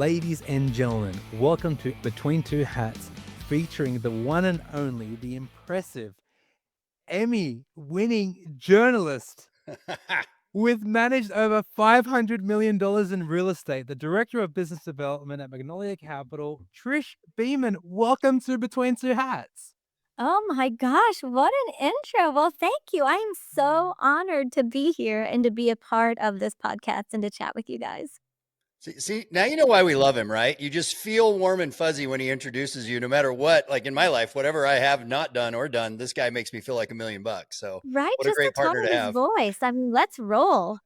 Ladies and gentlemen, welcome to Between Two Hats, featuring the one and only, the impressive, Emmy-winning journalist with managed over $500 million in real estate, the Director of Business Development at Magnolia Capital, Trish Beeman. Welcome to Between Two Hats. Oh my gosh, what an intro. Well, thank you. I am so honored to be here and to be a part of this podcast and to chat with you guys. See, now you know why we love him, right? You just feel warm and fuzzy when he introduces you, no matter what. Like in my life, whatever I have not done or done, this guy makes me feel like $1 million. So Right? what a Just the great tone partner of to his have. voice. I mean, let's roll.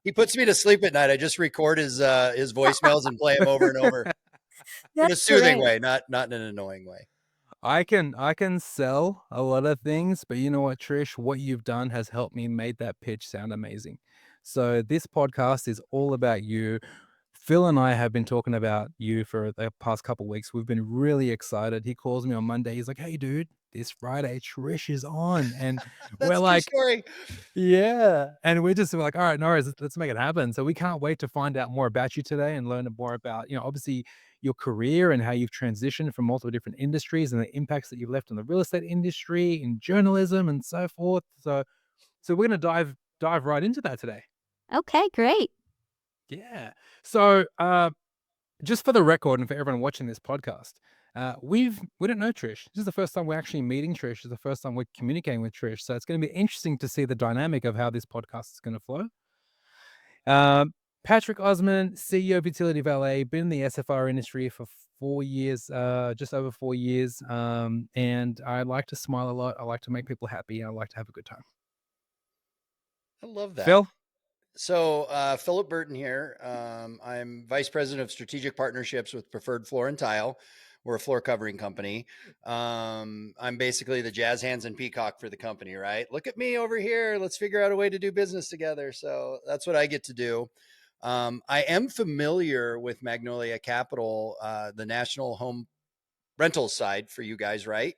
He puts me to sleep at night. I just record his voicemails and play them over and over in a That's soothing great. way, not in an annoying way. I can sell a lot of things, but you know what, Trish? What you've done has helped me make that pitch sound amazing. So this podcast is all about you. Phil and I have been talking about you for the past couple of weeks. We've been really excited. He calls me on Monday. He's like, "Hey, dude, this Friday Trish is on," and we're That's a true like, story. "Yeah," and we're like, "All right, no worries, let's make it happen." So we can't wait to find out more about you today and learn more about, obviously your career and how you've transitioned from multiple different industries and the impacts that you've left on the real estate industry, in journalism, and so forth. So we're gonna dive right into that today. Okay, great. Yeah. So just for the record and for everyone watching this podcast, we don't know Trish. This is the first time we're actually meeting Trish. This is the first time we're communicating with Trish. So it's going to be interesting to see the dynamic of how this podcast is going to flow. Patrick Osman, CEO of Utility Valet, been in the SFR industry for 4 years, just over 4 years. And I like to smile a lot. I like to make people happy. I like to have a good time. I love that. Phil? So Philip Burton here. I'm Vice President of Strategic Partnerships with Preferred Floor and Tile. We're a floor covering company. I'm basically the jazz hands and peacock for the company, right? Look at me over here. Let's figure out a way to do business together. So that's what I get to do. I am familiar with Magnolia Capital, the national home rental side for you guys, right?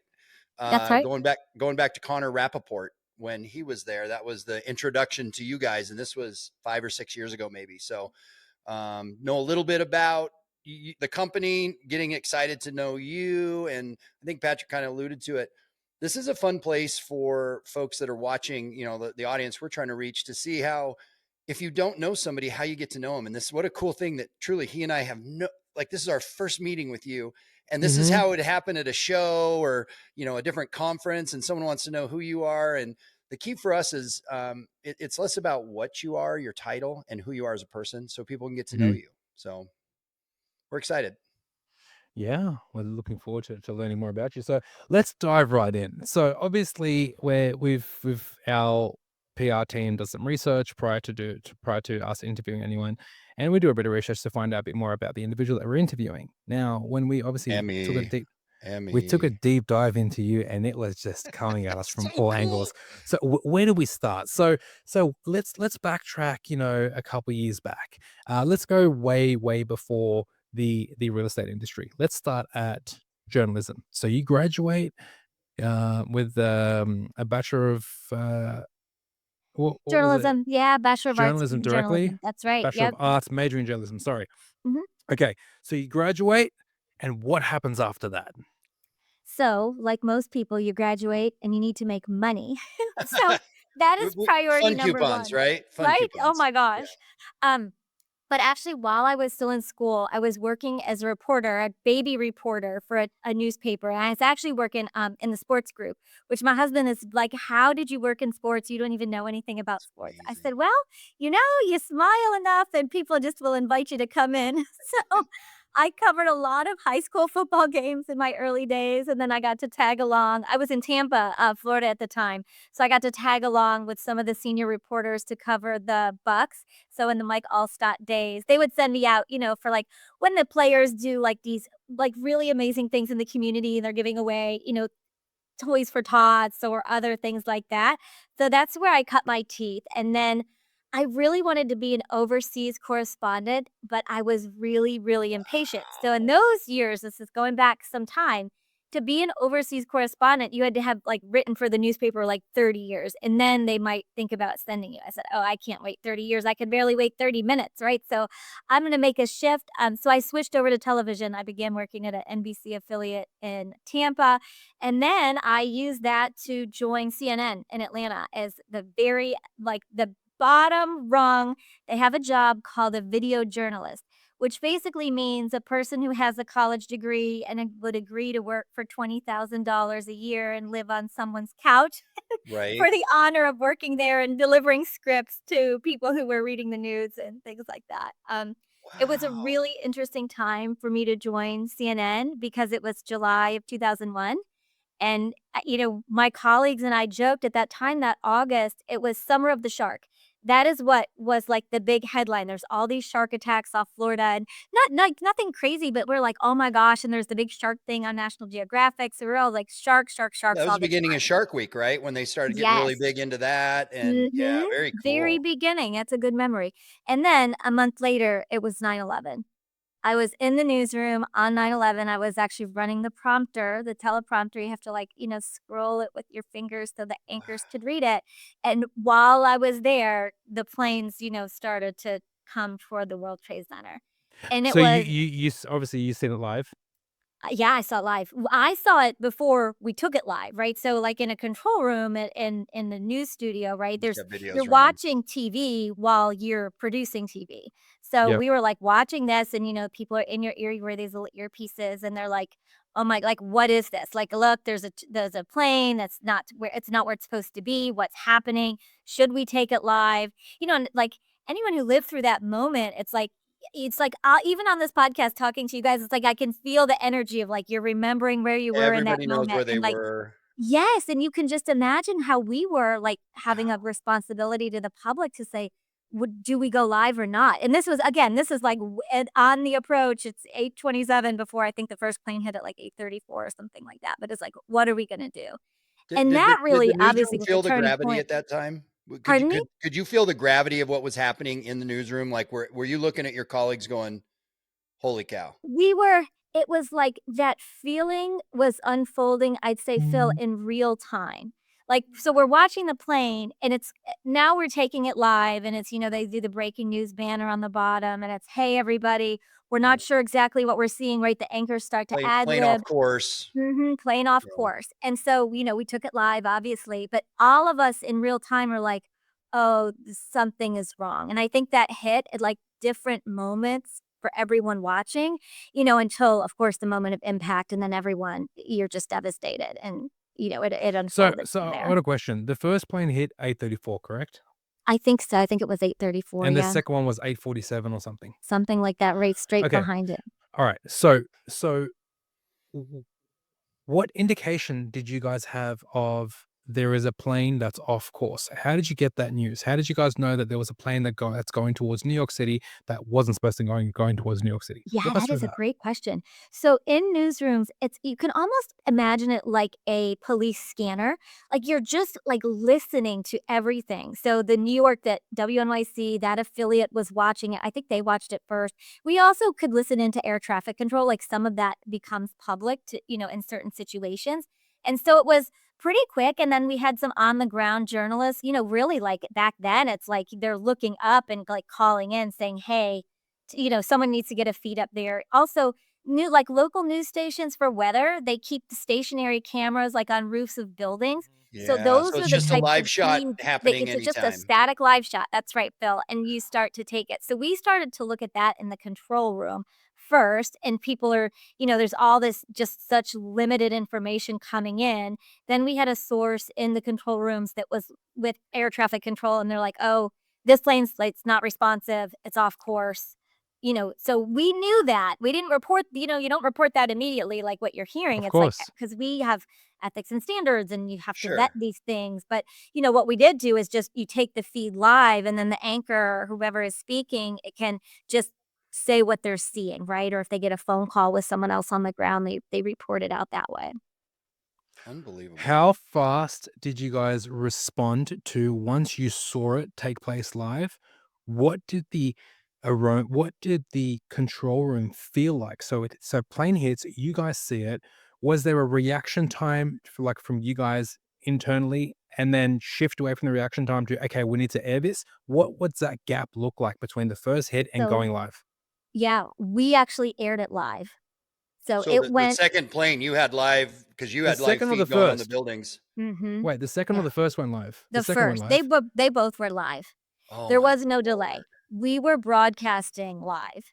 That's right. Going back to Connor Rappaport when he was there. That was the introduction to you guys, and this was 5 or 6 years ago, maybe. So know a little bit about the company, getting excited to know you, and I think Patrick kind of alluded to it. This is a fun place for folks that are watching, the audience we're trying to reach, to see how, if you don't know somebody, how you get to know them. And this, what a cool thing that truly he and I have this is our first meeting with you. And this is how it happened at a show or, a different conference, and someone wants to know who you are. And the key for us is it's less about what you are, your title, and who you are as a person, so people can get to know you. So we're excited. Yeah, we're looking forward to learning more about you. So let's dive right in. So obviously, we've our PR team does some research prior to us interviewing anyone, and we do a bit of research to find out a bit more about the individual that we're interviewing. Now, when we obviously took a deep dive into you, and it was just coming at us from So all cool. angles. So where do we start? So let's backtrack, a couple years back. Let's go way before the real estate industry. Let's start at journalism. So you graduate with a bachelor of what was it? Journalism. Yeah, Bachelor of Arts Journalism in directly. Journalism. That's right. Bachelor Yep. of Arts, major in journalism. Sorry. Mhm. Okay, so you graduate, and what happens after that? So, like most people, you graduate and you need to make money. So that is priority Fun number coupons, one. right? Fun Right? Oh coupons. my Yeah. gosh. Um, But actually, while I was still in school, I was working as a reporter, a baby reporter for a newspaper. And I was actually working in the sports group, which my husband is like, "How did you work in sports? You don't even know anything about sports." I Amazing. said, "Well, you smile enough and people just will invite you to come in." So I covered a lot of high school football games in my early days. And then I got to tag along. I was in Tampa, Florida at the time. So I got to tag along with some of the senior reporters to cover the Bucks. So in the Mike Allstott days, they would send me out, for like when the players do like these like really amazing things in the community and they're giving away, Toys for Tots or other things like that. So that's where I cut my teeth. And then I really wanted to be an overseas correspondent, but I was really, really impatient. So in those years, this is going back some time, to be an overseas correspondent, you had to have like written for the newspaper like 30 years, and then they might think about sending you. I said, "Oh, I can't wait 30 years. I could barely wait 30 minutes, right?" So I'm going to make a shift. So I switched over to television. I began working at an NBC affiliate in Tampa, and then I used that to join CNN in Atlanta as the very like the bottom rung. They have a job called a video journalist, which basically means a person who has a college degree and would agree to work for $20,000 a year and live on someone's couch Right. for the honor of working there and delivering scripts to people who were reading the news and things like that. It was a Wow. really interesting time for me to join CNN because it was July of 2001. And, my colleagues and I joked at that time that August, it was Summer of the Shark. That is what was like the big headline. There's all these shark attacks off Florida and nothing crazy, but we're like, oh my gosh. And there's the big shark thing on National Geographic. So we're all like sharks, sharks, That sharks was all the the beginning of time. Shark Week, right? When they started getting really Yes. big into that. And yeah, Mhm. very Very cool. beginning. That's a good memory. And then a month later, it was 9/11. I was in the newsroom on 9/11. I was actually running the prompter, the teleprompter. You have to like, scroll it with your fingers so the anchors could read it. And while I was there, the planes, started to come toward the World Trade Center. And it So you was you you s obviously you seen it live? yeah, I saw it live. I saw it before we took it live, right? So, like in a control room in the news studio, right? Just There's got you're videos running. watching TV while you're producing TV. So Yep. we were like watching this, and people are in your ear. You wear these little earpieces, and they're like, "Oh my, like what is this? Like, look, there's a plane that's not where it's supposed to be. What's happening? Should we take it live? And like anyone who lived through that moment, it's like, even on this podcast talking to you guys, it's like I can feel the energy of, like, you're remembering where you were in that Everybody knows moment, where they and, like were. yes, and you can just imagine how we were, like, having a responsibility to the public to say, "Would do we go live or not?" And this is, like, on the approach, it's 8:27 before I think the first plane hit at, like, 8:34 or something like that, but it's like, "What are we gonna do?" Did And did the that did really the obviously newsroom was a feel the turning gravity point. at that time? Could you Pardon me? could you feel the gravity of what was happening in the newsroom? Like, were you looking at your colleagues going, "Holy cow." We were it was like that feeling was unfolding, I'd say, Phil, in real time. Like, so we're watching the plane and now we're taking it live and they do the breaking news banner on the bottom and it's, "Hey, everybody, we're Yeah. not sure exactly what we're seeing," right? The anchors start to ad Plane off lib. course. Plane off You know, course. And so, we took it live, obviously, but all of us in real time are like, "Oh, something is wrong." And I think that hit at like different moments for everyone watching, until, of course, the moment of impact. And then you're just devastated. And, it So unfolded so from I there. got a question. The first plane hit 8:34, correct? I think so. I think it was 8:34. And the Yeah. second one was 8:47 or something? Something like that, right straight Okay. behind it. Alright. So w what indication did you guys have of there is a plane that's off course? How did you get that news? How did you guys know that there was a plane that's going towards New York City that wasn't supposed to going towards New York City? Yeah, Walk us that through is a that. great question. So in newsrooms, you can almost imagine it like a police scanner. Like you're just like listening to everything. So the New York that WNYC, that affiliate was watching it. I think they watched it first. We also could listen into air traffic control. Like some of that becomes public in certain situations. And so it was pretty quick. And then we had some on the ground journalists, really like back then, it's like they're looking up and like calling in saying, "Hey, someone needs to get a feed up there." Also, local news stations for weather, they keep the stationary cameras like on roofs of buildings. So yeah, so those it's are the just a types live of shot feeds that happening it's just a anytime. static live shot. That's right, Phil. And you start to take it. So we started to look at that in the control room first. And people are, there's all this just such limited information coming in. Then we had a source in the control rooms that was with air traffic control. And they're like, "Oh, this plane's like, it's not responsive. It's off course." So we knew that. We didn't report, you don't report that immediately like what you're hearing. Of It's like, course. because we have ethics and standards and you have to vet Sure. these things. But, what we did do is just you take the feed live and then the anchor or whoever is speaking, it can just say what they're seeing, right? Or if they get a phone call with someone else on the ground, they report it out that way. Unbelievable. How fast did you guys respond to once you saw it take place live? What did what did the control room feel like? So plane hits, you guys see it. Was there a reaction time from you guys internally, and then shift away from the reaction time to, okay, we need to air this? What's that gap look like between the first hit and So, going live? yeah, we actually aired it live. So So it the went second plane you had live because you The had live second or the feed going on the first? buildings. mhm. Wait, the second or the first went live? The The second went first. live. They both were live. Oh There my was no lord. delay. We were broadcasting live.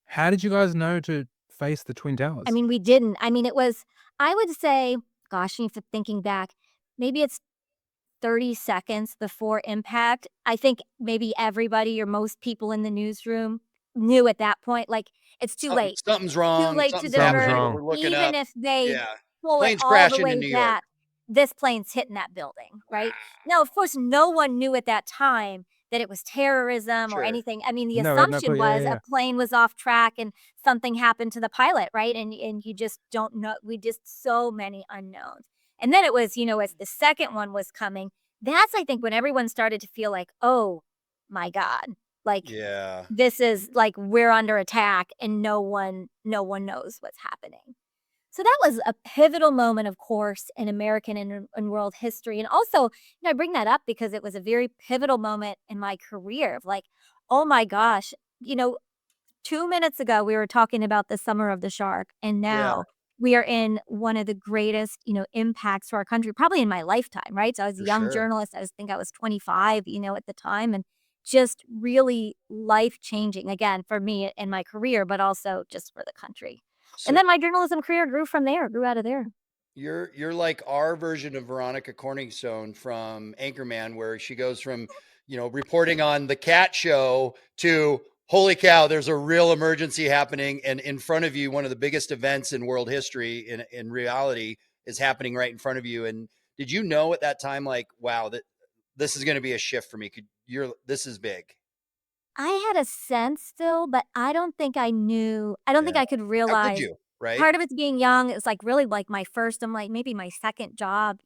How did you guys know to face the Twin I Towers? mean, we didn't. I mean, it was, I would say, gosh, if thinking back, maybe it's 30 seconds before impact. I think maybe everybody or most people in the newsroom knew at that point, like, it's too late. Something's Too wrong. late to Something's Something's happening. divert. wrong. We're looking Even up. if they Yeah. pull it Plane's all the crashing in way New York. back, this plane's hitting that building, right? Now, of course, no one knew at that time that it was terrorism or Sure. anything. I mean, the No, we had no assumption clue. Yeah, was yeah, a yeah. plane was off track and something happened to the pilot, right? And you just don't know. We just so many unknowns. And then it was, as the second one was coming, that's I think when everyone started to feel like, oh my God, like Yeah. this is like we're under attack and no one knows what's happening. So that was a pivotal moment, of course, in American and world history. And also, I bring that up because it was a very pivotal moment in my career of like, oh my gosh, you know, 2 minutes ago, we were talking about the summer of the shark, and Yeah. now we are in one of the greatest, impacts to our country, probably in my lifetime, right? So I was a For young sure. journalist. I was 25, at the time, and just really life changing again for me in my career, but also just for the country. And So then my journalism career grew out of there. you're like our version of Veronica Corningstone from Anchorman, where she goes from, reporting on the cat show to holy cow, there's a real emergency happening, and in front of you, one of the biggest events in world history in reality is happening right in front of you. And did you know at that time, like, wow, that this is going to be a shift for me? This is big. I had a sense still, but I don't think I knew. I don't think Yeah. I could How could realize. you? Right? Part of it's being young. It's like really like my first, I'm like maybe my second job,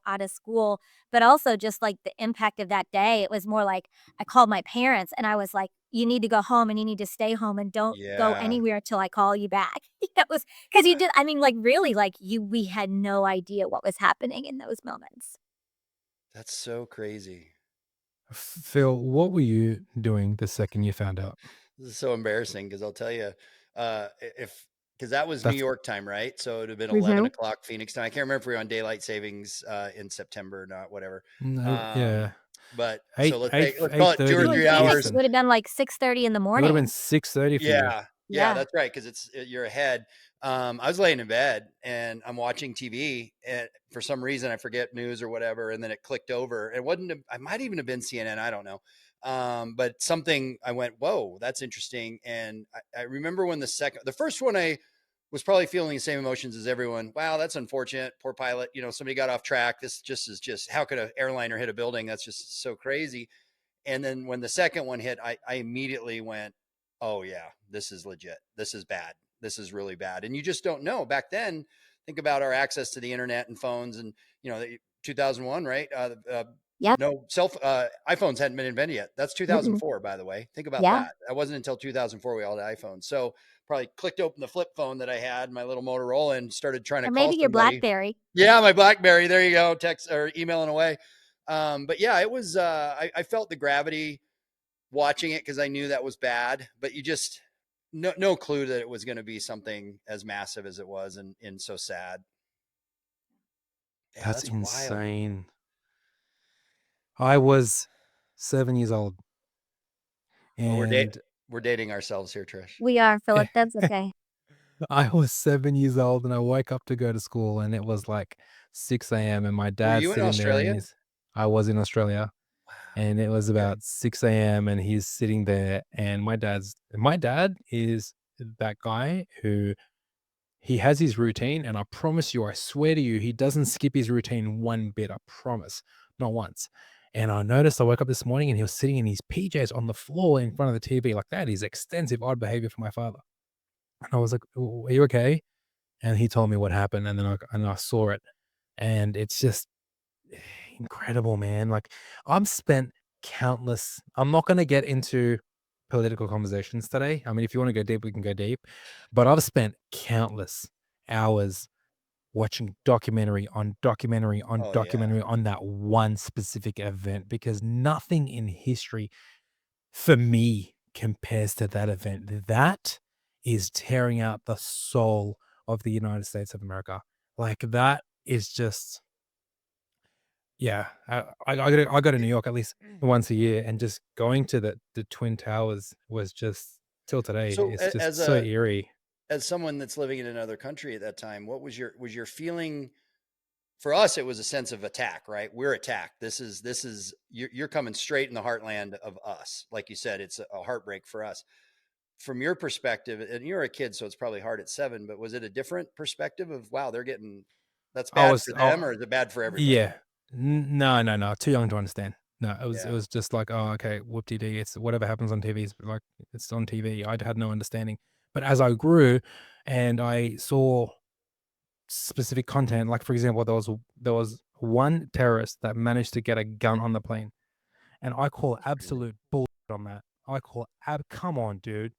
out of school, but also just like the impact of that day. It was more like I called my parents and I was like, you need to go home and you need to stay home and don't go Yeah. anywhere till I call you back. It was because you did, I mean, like really, like we had no idea what was happening in those moments. That's so crazy. Phil, what were you doing the second you found out? This is so embarrassing because I'll tell you, if because that was New That's York time, right? So it would have been 11 Hmm. o'clock Phoenix time. I can't remember if we were on daylight savings in September or not, whatever. no, Um, yeah, but so eight eight let's call eight it two You or were thirty in three Phoenix. It hours. Eastern. would have been like 6:30 in the It would have been morning. 6:30 for you. Yeah, Yeah. that's right. Because you're ahead. I was laying in bed and I'm watching TV, and for some reason I forget news or whatever, and then it clicked over. It wasn't. I might even have been CNN. I don't know. But something I went, whoa, that's interesting. And I remember when the first one, I was probably feeling the same emotions as everyone. Wow, that's unfortunate. Poor pilot. Somebody got off track. This just how could an airliner hit a building? That's just so crazy. And then when the second one hit, I immediately went, oh, yeah, this is legit. This is bad. This is really bad. And you just don't know. Back then, think about our access to the internet and phones and, 2001, right? Yep. No iPhones hadn't been invented yet. That's Mm-mm. 2004, by the way. Think about Yeah. that. That wasn't until 2004 we all had iPhones. So probably clicked open the flip phone that I had, my little Motorola, and started trying to Or call maybe your somebody. BlackBerry. Yeah, my BlackBerry. There you go. Text or emailing away. But yeah, it was. I felt the gravity watching it because I knew that was bad. But you just no clue that it was going to be something as massive as it was, and so sad. Yeah, That's that's wild. insane. I was 7 years old, Oh, and we're dating ourselves here, Trish. We are, Philip. That's okay. I was 7 years old, and I woke up to go to school, and it was like 6 a.m. and my Were dad's you in sitting there, and Australia? he's I was in Australia, and it was Okay. about 6 a.m. and he's sitting there, and my dad is that guy who he has his routine, and I promise you, I swear to you, he doesn't skip his routine one bit. I promise, not once. And I woke up this morning and he was sitting in his PJs on the floor in front of the TV like that. Is extensive odd behavior for my father. And I was like, "Are you okay?" And he told me what happened, and then I saw it, and it's just incredible, man. Like, I've spent countless. I'm not going to get into political conversations today. I mean, if you want to go deep, we can go deep. But I've spent countless hours watching documentary on documentary on Oh yeah. documentary on that one specific event, because nothing in history for me compares to that event. That is tearing out the soul of the United States of America. Like that is just, yeah. I go to New York at least once a year, and just going to the Twin Towers was just, till today, So it's just as so a eerie. as someone that's living in another country at that time, what was your feeling? For us, it was a sense of attack, right? We're attacked. This is you're coming straight in the heartland of us. Like you said, it's a heartbreak for us. From your perspective, and you're a kid, so it's probably hard at 7, but was it a different perspective of, wow, they're getting, that's I bad was, for them, or is it bad for everybody? yeah. No, no, no, too young to understand. No, it Yeah. was just like, "Oh, okay, whoop-de-dee, it's whatever happens on TV is like, it's on TV." I had no understanding. But as I grew and I saw specific content, like, for example, there was one terrorist that managed to get a gun on the plane, and I call Crazy. absolute bullshit on that. I call come on, dude.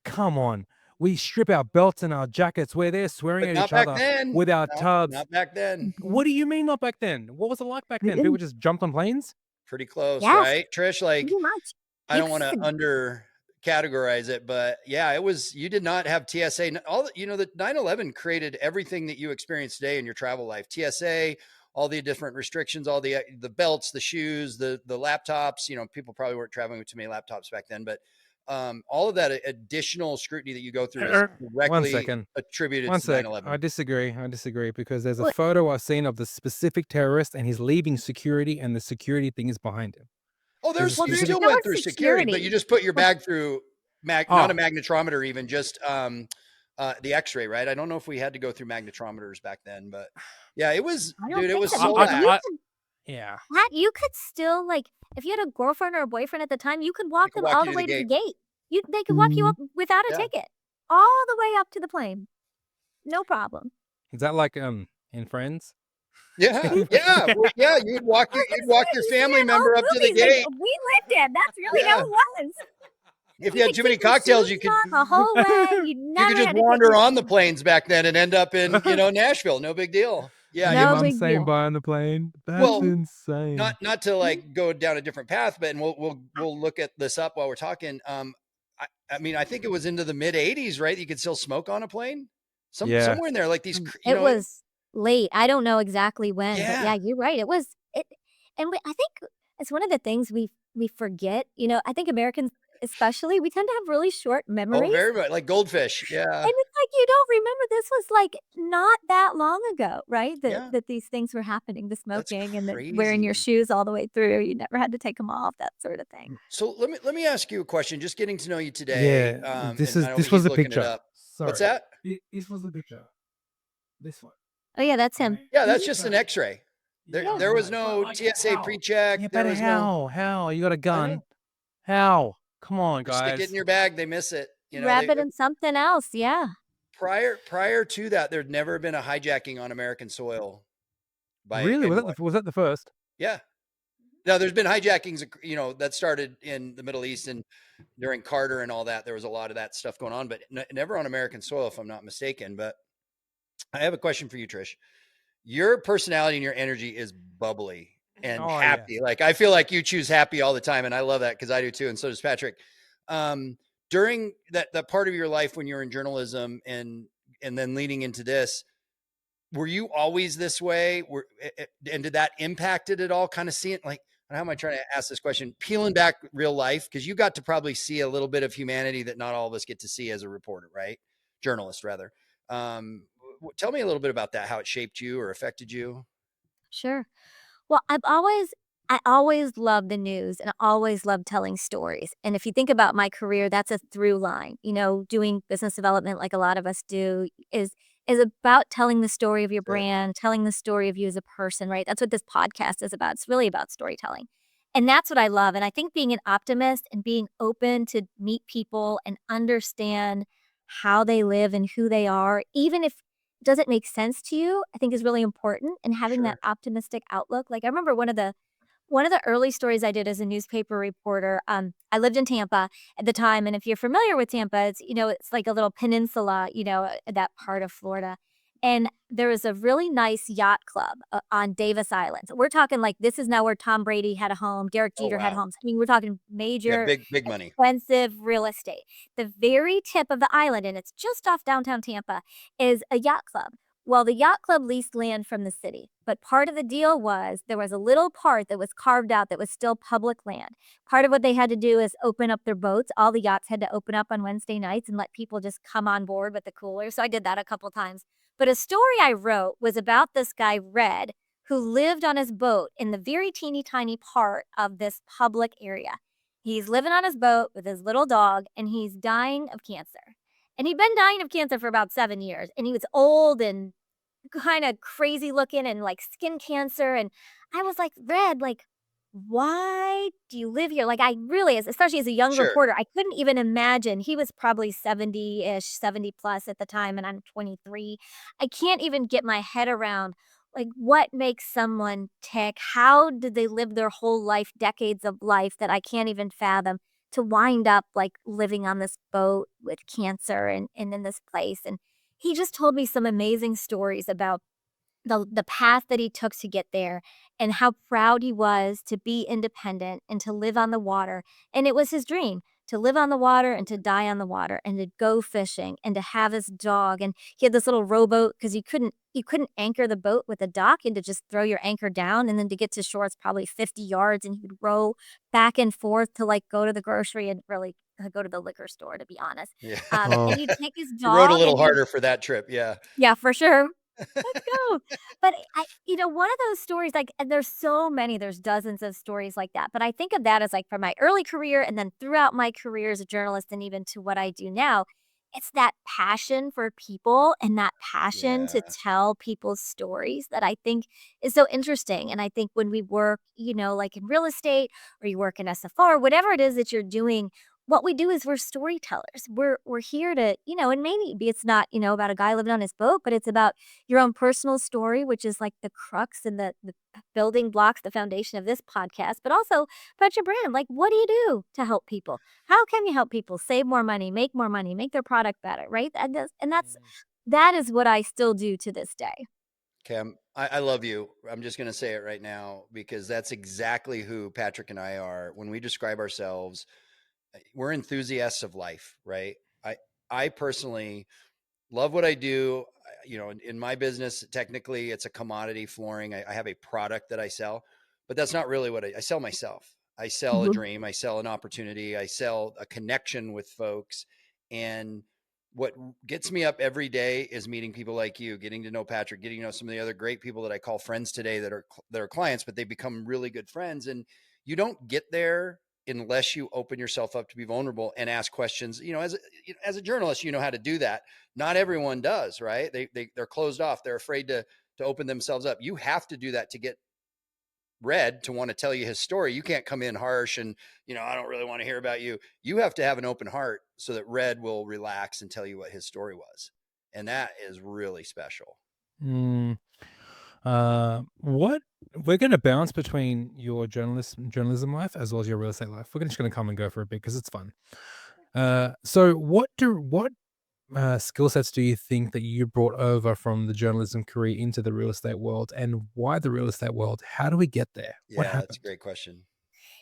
Come on. We strip our belts and our jackets. We're there swearing But at not each back other then. with our No, tubs. not back then. Mhm. What do you mean not back then? What was it like back then? People Mm-mm. just jumped on planes? Pretty close, Yes, right? Trish, like, pretty much. I You don't could want to s under categorize it, but yeah, it was, you did not have TSA. All the 9/11 created everything that you experience today in your travel life. TSA, all the different restrictions, all the belts, the shoes, the laptops. People probably weren't traveling with too many laptops back then, but all of that additional scrutiny that you go through is One directly second. attributed One to sec. 9/11. I disagree because there's a Well, photo I've seen of the specific terrorist, and he's leaving security, and the security thing is behind him. Oh, There's a well, you there's specific still no went through security, but you security. just put your Well, bag through not a Oh, magnetometer, even just the X-ray, right? I don't know if we had to go through magnetometers back then, but yeah, it was, I don't dude, it think was so. I so Because lax. you I could yeah. Pat, you could still, like, if you had a girlfriend or a boyfriend at the time, you could They walk could them walk all you the to the way to the gate. gate. They could walk you up without a Yeah, ticket, all the way up to the plane. No problem. Is that like, in Friends? yeah, yeah. Well, yeah, I you'd can walk swear your you see it family in old member up to the movies gate. we lived in. That's really how Yeah, it was. if You you had could too many keep your cocktails, shoes on the whole way. You you could never just had to take wander your on the shoes off. planes back then and end up in Nashville. No big deal. Yeah, Your it No was, mom big saying deal. bye on the plane? That's well, Mhm, insane. not to mhm. like go down a different path, but and we'll look at this up while we're talking. I mean, I think it was into the mid '80s, right? You could still smoke on a plane, Yeah. somewhere in there, like these, It was late. I don't know exactly when, but yeah. yeah, you're right. It was it, and I think it's one of the things we forget. I think Americans, especially, we tend to have really short Oh, memories. very much like goldfish. Yeah, And it's like you don't remember this was, like, not that long ago, right? That yeah. that these things were happening, the That's smoking and the wearing your crazy. shoes all the way through, you never had to take them off, that sort of thing. So let me ask you a question. Just getting to know you today, Yeah, this and is I know this was he's the looking it picture. up. What's Sorry. that? This was the picture. This one, Oh, yeah, that's him. right? Yeah, that's Mhm. just an So X-ray. There Yeah. there was right, but no like TSA how? pre-check. Yeah, There but was no. how? You got a I gun. know. How? Come on, They stick it in guys. your bag. They miss it. Wrap it in something else, yeah. Prior to that, there'd never been a hijacking on American soil by Really? anyone. Was that the first? Yeah. Now there's been hijackings, that started in the Middle East and during Carter and all that. There was a lot of that stuff going on, but never on American soil, if I'm not mistaken. But I have a question for you, Trish. Your personality and your energy is bubbly and Oh, yeah. happy. Like, I feel like you choose happy all the time, and I love that because I do too, and so does Patrick. Um, During that part of your life when you were in journalism and then leading into this, were you always this way? And did that impact it at all? Kind of seeing, like, how am I trying to ask this question? Peeling back real life, because you got to probably see a little bit of humanity that not all of us get to see as a reporter, right? Journalist, rather. Tell me a little bit about that, how it shaped you or affected you. Sure. Well, I always loved the news and I always loved telling stories. And if you think about my career, that's a through line. Doing business development like a lot of us do is about telling the story of your That's it. brand, telling the story of you as a person, right? That's what this podcast is about. It's really about storytelling. And that's what I love. And I think being an optimist and being open to meet people and understand how they live and who they are, even if it doesn't make sense to you, I think is really important. And having that Sure. optimistic outlook. Like I remember one of the early stories I did as a newspaper reporter. I lived in Tampa at the time, and if you're familiar with Tampa, it's like a little peninsula, that part of Florida. And there was a really nice yacht club on Davis Island. So we're talking like this is now where Tom Brady had a home, Derek Oh, Jeter had wow. homes. I mean, we're talking Yeah, major, big money. expensive real estate. The very tip of the island, and it's just off downtown Tampa, is a yacht club. Well, the yacht club leased land from the city, but part of the deal was there was a little part that was carved out that was still public land. Part of what they had to do is open up their boats. All the yachts had to open up on Wednesday nights and let people just come on board with the cooler. So I did that a couple times. But a story I wrote was about this guy, Red, who lived on his boat in the very teeny tiny part of this public area. He's living on his boat with his little dog, and he's dying of cancer. And he'd been dying of cancer for about 7 years, and he was old and kinda crazy looking and, like, skin cancer, and I was like, "Red, like, why do you live here?" Like, I really especially as a young Sure. reporter, I couldn't even imagine. He was probably 70-ish, 70 plus at the time, and I'm 23. I can't even get my head around, like, what makes someone tick? How did they live their whole life, decades of life that I can't even fathom to wind up, like, living on this boat with cancer and in this place, and he just told me some amazing stories about the path that he took to get there and how proud he was to be independent and to live on the water. And it was his dream to live on the water and to die on the water and to go fishing and to have his dog. And he had this little rowboat because you couldn't anchor the boat with a dock and to just throw your anchor down and then to get to shore it's probably 50 yards and he would row back and forth to like go to the grocery and really go to the liquor store to be honest. Yeah. Oh, And he'd take his You rode a dog little and he'd harder for that trip. Yeah. yeah, for sure. Let's go. But one of those stories, like, and there's so many, there's dozens of stories like that. But I think of that as like from my early career and then throughout my career as a journalist and even to what I do now. It's that passion for people and that passion to Yeah. tell people's stories that I think is so interesting. And I think when we work, like in real estate or you work in SFR, whatever it is that you're doing, what we do is we're storytellers. We're here to, and maybe it's not, about a guy living on his boat, but it's about your own personal story, which is like the crux and the building blocks, the foundation of this podcast, but also about your brand. Like, what do you do to help people? How can you help people save more money, make their product better, right? That is what I still do to this day. Cam, I love you. I'm just going to say it right now because that's exactly who Patrick and I are. When we describe ourselves, we're enthusiasts of life, right? I, I personally love what I do. In my business, technically it's a commodity flooring. I have a product that I sell, but that's not really what I sell myself. I sell a Mhm. dream. I sell an opportunity. I sell a connection with folks. And what gets me up every day is meeting people like you, getting to know Patrick, getting to know some of the other great people that I call friends today that are clients, but they become really good friends. And you don't get there unless you open yourself up to be vulnerable and ask questions. As a journalist, you know how to do that. Not everyone does, right? They're closed off. They're afraid to open themselves up. You have to do that to get Red to want to tell you his story. You can't come in harsh and, I don't really want to hear about you. You have to have an open heart so that Red will relax and tell you what his story was. And that is really special. mm, what we're going to bounce between your journalism life as well as your real estate life. We're just going to come and go for a bit because it's fun. So what skill sets do you think that you brought over from the journalism career into the real estate world, and why the real estate world? How do we get there? What Yeah, that's a happened? great question.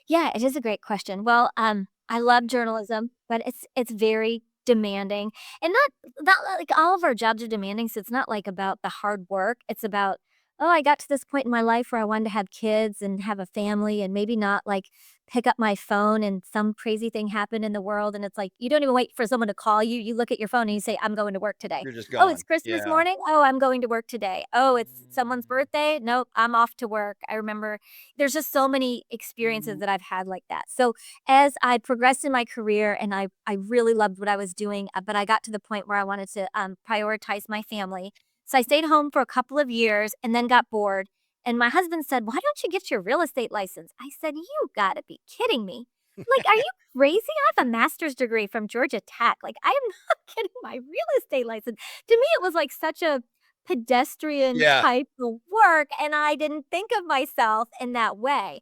Yeah, it is a great question. Well, I love journalism, but it's very demanding, and not like all of our jobs are demanding. So it's not like about the hard work. It's about oh, I got to this point in my life where I wanted to have kids and have a family, and maybe not like pick up my phone and some crazy thing happened in the world, and it's like you don't even wait for someone to call you. You look at your phone and you say, "I'm going to work today." You're just Oh, it's gone. Christmas Yeah. morning. Oh, I'm going to work today. Oh, it's someone's birthday. Nope, I'm off to work. I remember there's just so many experiences that I've had like that. So as I progressed in my career and I really loved what I was doing, but I got to the point where I wanted to prioritize my family. So I stayed home for a couple of years and then got bored. And my husband said, "Why don't you get your real estate license?" I said, "You gotta be kidding me. Like, are you crazy? I have a master's degree from Georgia Tech. Like, I am not getting my real estate license." To me, it was like such a pedestrian Yeah. type of work, and I didn't think of myself in that way.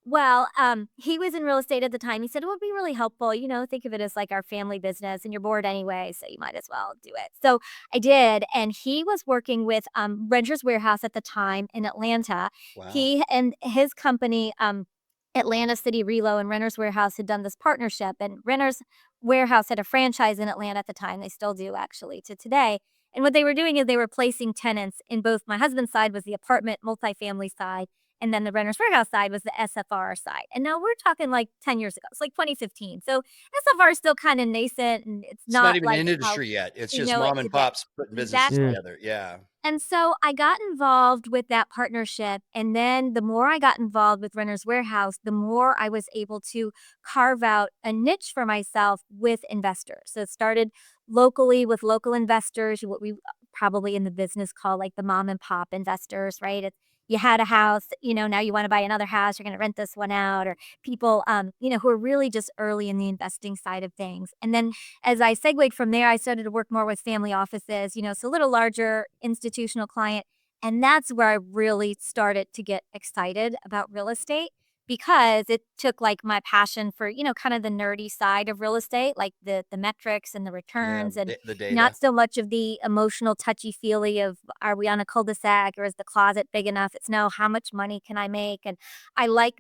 Well, he was in real estate at the time. He said it would be really helpful. Think of it as like our family business, and you're bored anyway, so you might as well do it. So I did, and he was working with Renters Warehouse at the time in Atlanta. Wow. He and his company, Atlanta City Relo and Renters Warehouse had done this partnership, and Renters Warehouse had a franchise in Atlanta at the time. They still do, actually, to today. And what they were doing is they were placing tenants in both. My husband's side was the apartment multifamily side, and then the Renters Warehouse side was the SFR side. And now we're talking like 10 years ago. It's like 2015. So SFR is still kind of nascent, and it's It's not not even like an how industry yet. It's we just know it mom and today. pops putting businesses Mm. Exactly. together. Yeah. And so I got involved with that partnership. And then the more I got involved with Renters Warehouse, the more I was able to carve out a niche for myself with investors. So it started locally with local investors, what we probably in the business call like the mom and pop investors, right? You had a house, now you want to buy another house, you're going to rent this one out, or people, who are really just early in the investing side of things. And then as I segued from there, I started to work more with family offices, so a little larger institutional client. And that's where I really started to get excited about real estate because it took like my passion for, kind of the nerdy side of real estate, like the metrics and the Yeah. returns, and The not data. so much of the emotional touchy feely of are we on a cul-de-sac or is the closet big enough? It's no, how much money can I make? And I like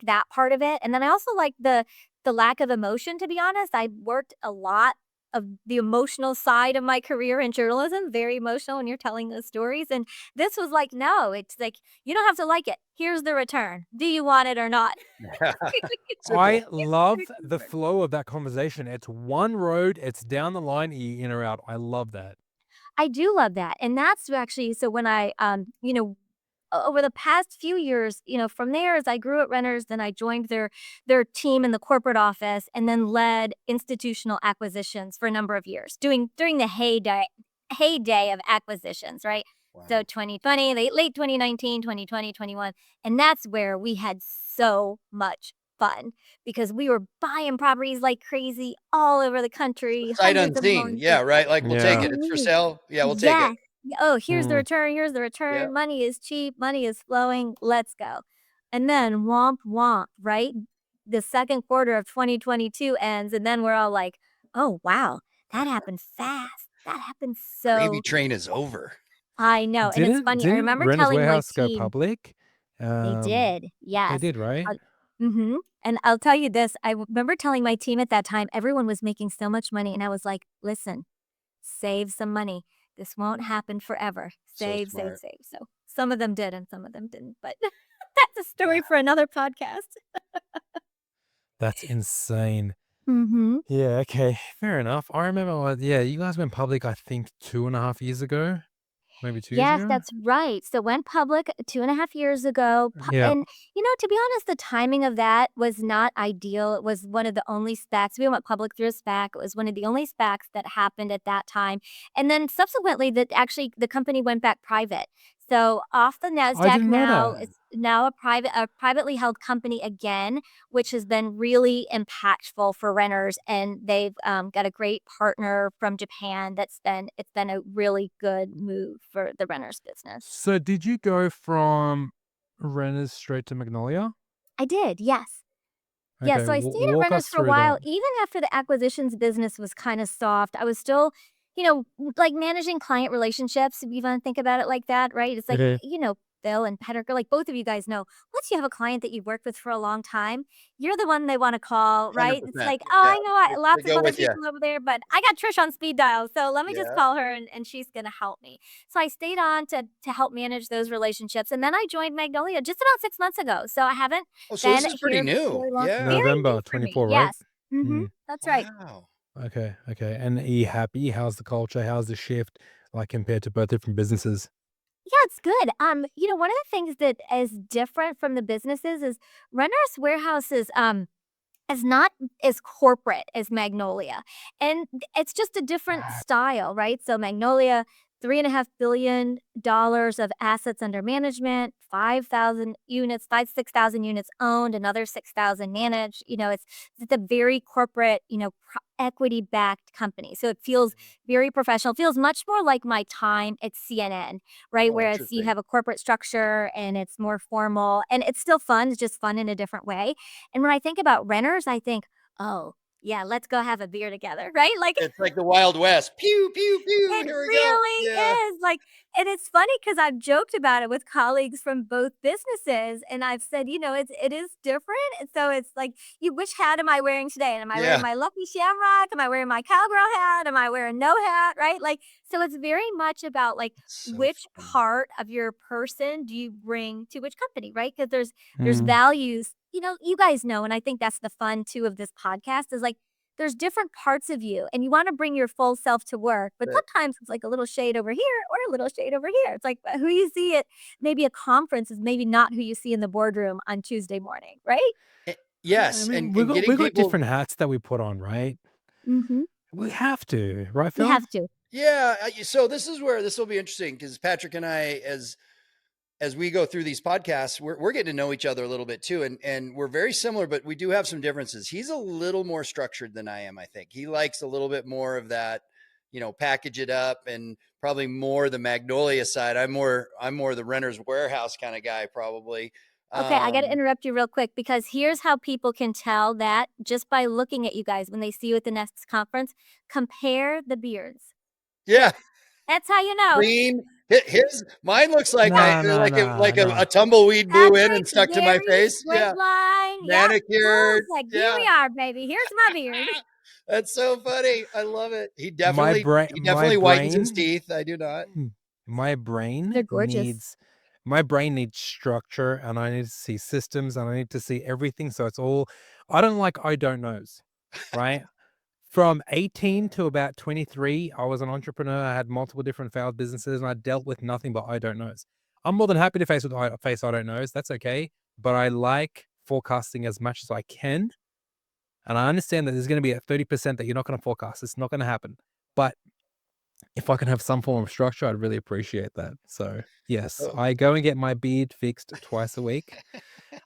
that part of it. And then I also like the lack of emotion, to be honest. I worked a lot of the emotional side of my career in journalism, very emotional when you're telling those stories. And this was like, no, it's like, you don't have to like it. Here's the return. Do you want it or not? I Simple. love the flow of that conversation. It's one road, it's down the line, you in or out. I love that. I do love that. And that's actually, so when I, over the past few years, from there, as I grew at Renters, then I joined their team in the corporate office, and then led institutional acquisitions for a number of years, doing during the heyday of acquisitions, right? So Wow. 2020, late 2019, 2020, 21, and that's where we had so much fun because we were buying properties like crazy all over the country, Sight hundreds of unseen. homes. Yeah. Right. Like, we'll take Yeah. it. It's for sale. Yeah. We'll take it. Yes. Oh, here's the Mm. return, here's the Yep. return, money is cheap, money is flowing, let's go. And then womp womp, right? The second quarter of 2022 ends, and then we're all like, "Oh, wow, that happened fast. That happened Gravy so." train is over. I know, and it's Didn't funny, I didn't remember Renters telling my Warehouse go team. public? They did, They yes. did, right? Uh and I'll tell you this, I remember telling my team at that time, everyone was making so much money, and I was like, "Listen, save some money. This won't happen forever. So Save, save, smart. save." So some of them did and some of them didn't, but that's a story for another podcast. That's insane. Mhm. Yeah, okay, fair enough. I remember, yeah, you guys went public, I think 2.5 years ago, maybe 2 years Yes, ago? that's right. So went public 2.5 years ago. Yeah. And, to be honest, the timing of that was not ideal. It was one of the only SPACs. We went public through a SPAC. It was one of the only SPACs that happened at that time. And then subsequently, that actually the company went back private. So off the I NASDAQ didn't know now, that. it's now a privately held company again, which has been really impactful for renters. And they've got a great partner from Japan. It's been a really good move for the renters business. So did you go from Renters straight to Magnolia? I did, yes. Yeah, Okay, so I w stayed at walk Renters us for a through while, that. even after the acquisitions business was kind of soft. I was still, like managing client relationships, if you want to think about it like that, right? It's like, Okay. Bill and Pettiker, like both of you guys know, once you have a client that you've worked with for a long time, you're the one they want to call, right? It's 100%. like, oh, Yeah. I know They lots of go other with you. people over there, but I got Trish on speed dial, so let me just Yeah. call her and she's going to help me. So I stayed on to help manage those relationships. And then I joined Magnolia just about 6 months ago. So I haven't Oh, so this been is pretty here new. very long. Yeah. Very new November for me. 24, right? Yes. Mhm. Mm. That's right. Wow. Okay, okay, and are you happy? How's the culture? How's the shift, like, compared to both different businesses? Yeah, it's good. One of the things that is different from the businesses is Renters Warehouses is not as corporate as Magnolia. And it's just a different style, right? So Magnolia, $3.5 billion of assets under management, 5,000 units, 6,000 units owned, another 6,000 managed. It's a very corporate, equity backed company. So it feels very professional, feels much more like my time at CNN, right? Oh, Whereas you interesting. have a corporate structure and it's more formal and it's still fun. It's just fun in a different way. And when I think about renters, I think, oh, yeah, let's go have a beer together, right? Like It's like the Wild West. Pew, pew, pew. it Here we go. really Yeah. is. And it's funny because I've joked about it with colleagues from both businesses, and I've said, it is different. And so it's like, which hat am I wearing today? And am I wearing Yeah. my Lucky Shamrock? Am I wearing my cowgirl hat? Am I wearing no hat? Right? So it's very much about So which fun. part of your person do you bring to which company, right? Because there's Mm. values. You guys know, and I think that's the fun too of this podcast is there's different parts of you and you want to bring your full self to work, but sometimes it's like a little shade over here or a little shade over here. It's like who you see at maybe a conference is maybe not who you see in the boardroom on Tuesday morning, right? Yeah, I Yes, mean, and getting we got people. different hats that we put on, right? Mm-hmm. We have to, right, You Phil? have to. Yeah, so this is where this will be interesting because Patrick and I, as we go through these podcasts, we're getting to know each other a little bit too, and we're very similar, but we do have some differences. He's a little more structured than I am. I think he likes a little bit more of that, package it up, and probably more the Magnolia side. I'm more the Renter's Warehouse kind of guy, probably. Okay, I got to Um, interrupt you real quick because here's how people can tell that just by looking at you guys when they see you at the next conference. Compare the beards. yeah, That's how you know. clean. His mine looks like No, no, no, a no. tumbleweed blew in Patrick, and stuck to my very face. straight Yeah, line. Yep. manicured. Perfect. Here Yeah. we are, baby. Here's my beard. That's so funny. I love it. My brain, He my definitely whitens his brain, teeth. I do not. my They're brain gorgeous. needs structure, and I need to see systems, and I need to see everything. So it's all. I don't like I don't knows, right? From 18 to about 23, I was an entrepreneur. I had multiple different failed businesses, and I dealt with nothing but I don't knows. I'm more than happy to face I don't knows. That's okay. But I like forecasting as much as I can. And I understand that there's going to be a 30% that you're not going to forecast. It's not going to happen. But if I can have some form of structure, I'd really appreciate that. So, yes, Oh, I go and get my beard fixed twice a week.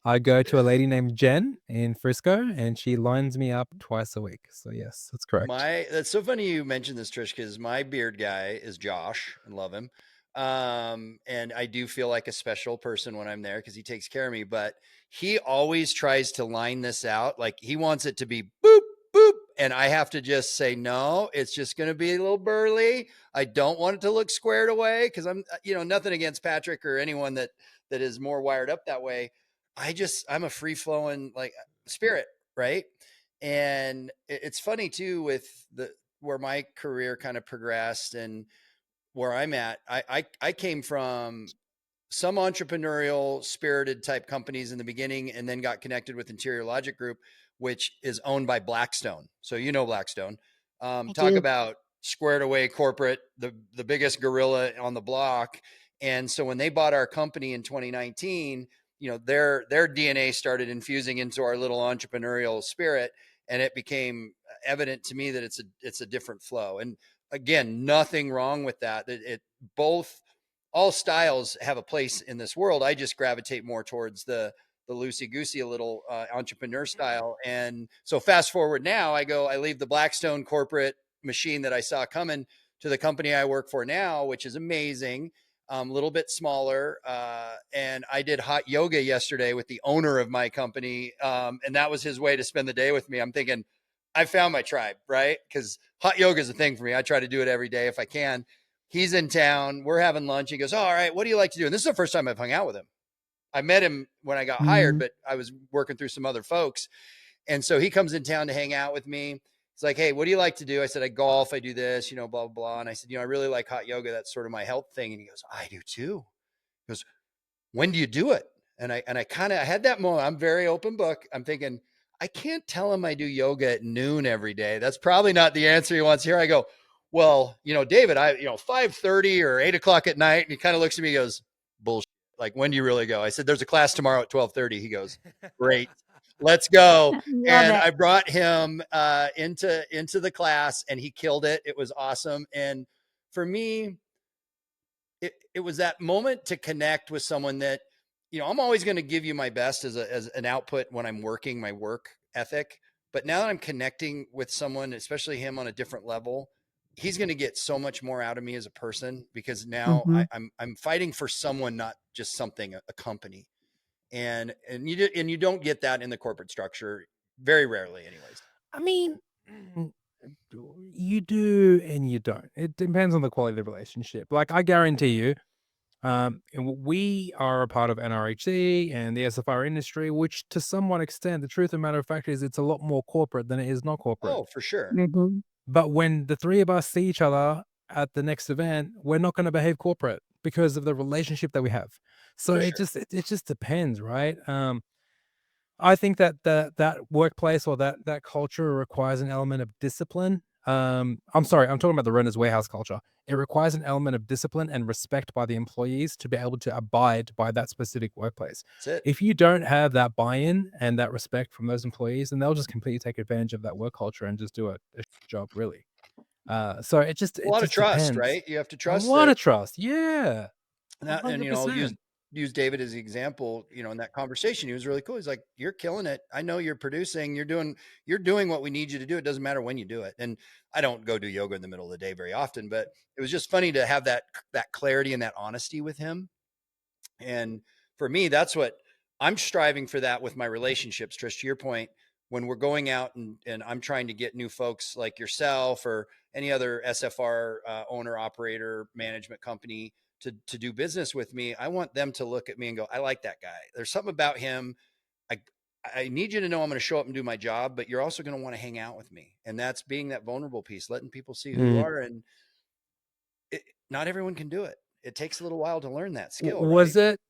I go to a lady named Jen in Frisco, and she lines me up twice a week. So, yes, that's correct. that's so funny you mentioned this, Trish, because my beard guy is Josh. I love him. And I do feel like a special person when I'm there because he takes care of me. But he always tries to line this out. Like he wants it to be boop, boop. And I have to just say, no, it's just going to be a little burly. I don't want it to look squared away because I'm, nothing against Patrick or anyone that is more wired up that way. I'm a free flowing like spirit, right? And it's funny too with where my career kind of progressed and where I'm at. I came from some entrepreneurial spirited type companies in the beginning and then got connected with Interior Logic Group, which is owned by Blackstone. So Blackstone. I Talk do. about squared away corporate, the biggest gorilla on the block. And so when they bought our company in 2019, their DNA started infusing into our little entrepreneurial spirit, and it became evident to me that it's a different flow. And again, nothing wrong with that. It both all styles have a place in this world. I just gravitate more towards the loosey goosey, a little entrepreneur style. And so fast forward now, I leave the Blackstone corporate machine that I saw coming to the company I work for now, which is amazing. A little bit smaller. And I did hot yoga yesterday with the owner of my company. And that was his way to spend the day with me. I'm thinking, I found my tribe, right? Because hot yoga is a thing for me. I try to do it every day if I can. He's in town. We're having lunch. He goes, oh, all right, what do you like to do? And this is the first time I've hung out with him. I met him when I got hired, Mm. but I was working through some other folks. And so he comes in town to hang out with me. He's like, hey, what do you like to do? I said, I golf, I do this, blah, blah, blah. And I said, I really like hot yoga. That's sort of my health thing. And he goes, I do too. He goes, when do you do it? And I kind of had that moment. I'm very open book. I'm thinking, I can't tell him I do yoga at noon every day. That's probably not the answer he wants here. I go, well, David, 5:30 or 8 o'clock at night. And he kind of looks at me, he goes, bullshit. Like, when do you really go? I said, there's a class tomorrow at 12:30. He goes, great, let's go. Love And it. I brought him into the class and he killed it. It was awesome. And for me, it was that moment to connect with someone that, I'm always going to give you my best as an output when I'm working, my work ethic. But now that I'm connecting with someone, especially him on a different level, he's going to get so much more out of me as a person, because now Mhm. I'm fighting for someone, not just something, a company. And you don't get that in the corporate structure, very rarely anyways. I mean, you do and you don't. It depends on the quality of the relationship. Like, I guarantee you, we are a part of NRHC and the SFR industry, which to somewhat extent, the truth of the matter of fact is it's a lot more corporate than it is not corporate. Oh, for sure. Mhm. But when the three of us see each other at the next event, we're not going to behave corporate because of the relationship that we have. So For it sure. just depends, right? I think that that workplace or that culture requires an element of discipline. I'm sorry, I'm talking about the Renner's Warehouse culture. It requires an element of discipline and respect by the employees to be able to abide by that specific workplace. That's it. If you don't have that buy-in and that respect from those employees, then they'll just completely take advantage of that work culture and just do a job, really. So A it lot of just trust, depends. right? You have to A trust lot that. of trust, yeah, And I'll use 100%. David as the example. In that conversation, he was really cool. He's like, "You're killing it. I know you're producing. You're doing what we need you to do. It doesn't matter when you do it." And I don't go do yoga in the middle of the day very often, but it was just funny to have that clarity and that honesty with him. And for me, that's what I'm striving for, that with my relationships. Trish, to your point, when we're going out and I'm trying to get new folks like yourself or any other SFR owner, operator, management company to do business with me, I want them to look at me and go, I like that guy. There's something about him. I, I need you to know I'm going to show up and do my job, but you're also going to want to hang out with me. And that's being that vulnerable piece, letting people see who you Mm. are. And not everyone can do it. It takes a little while to learn that skill, Was right? it?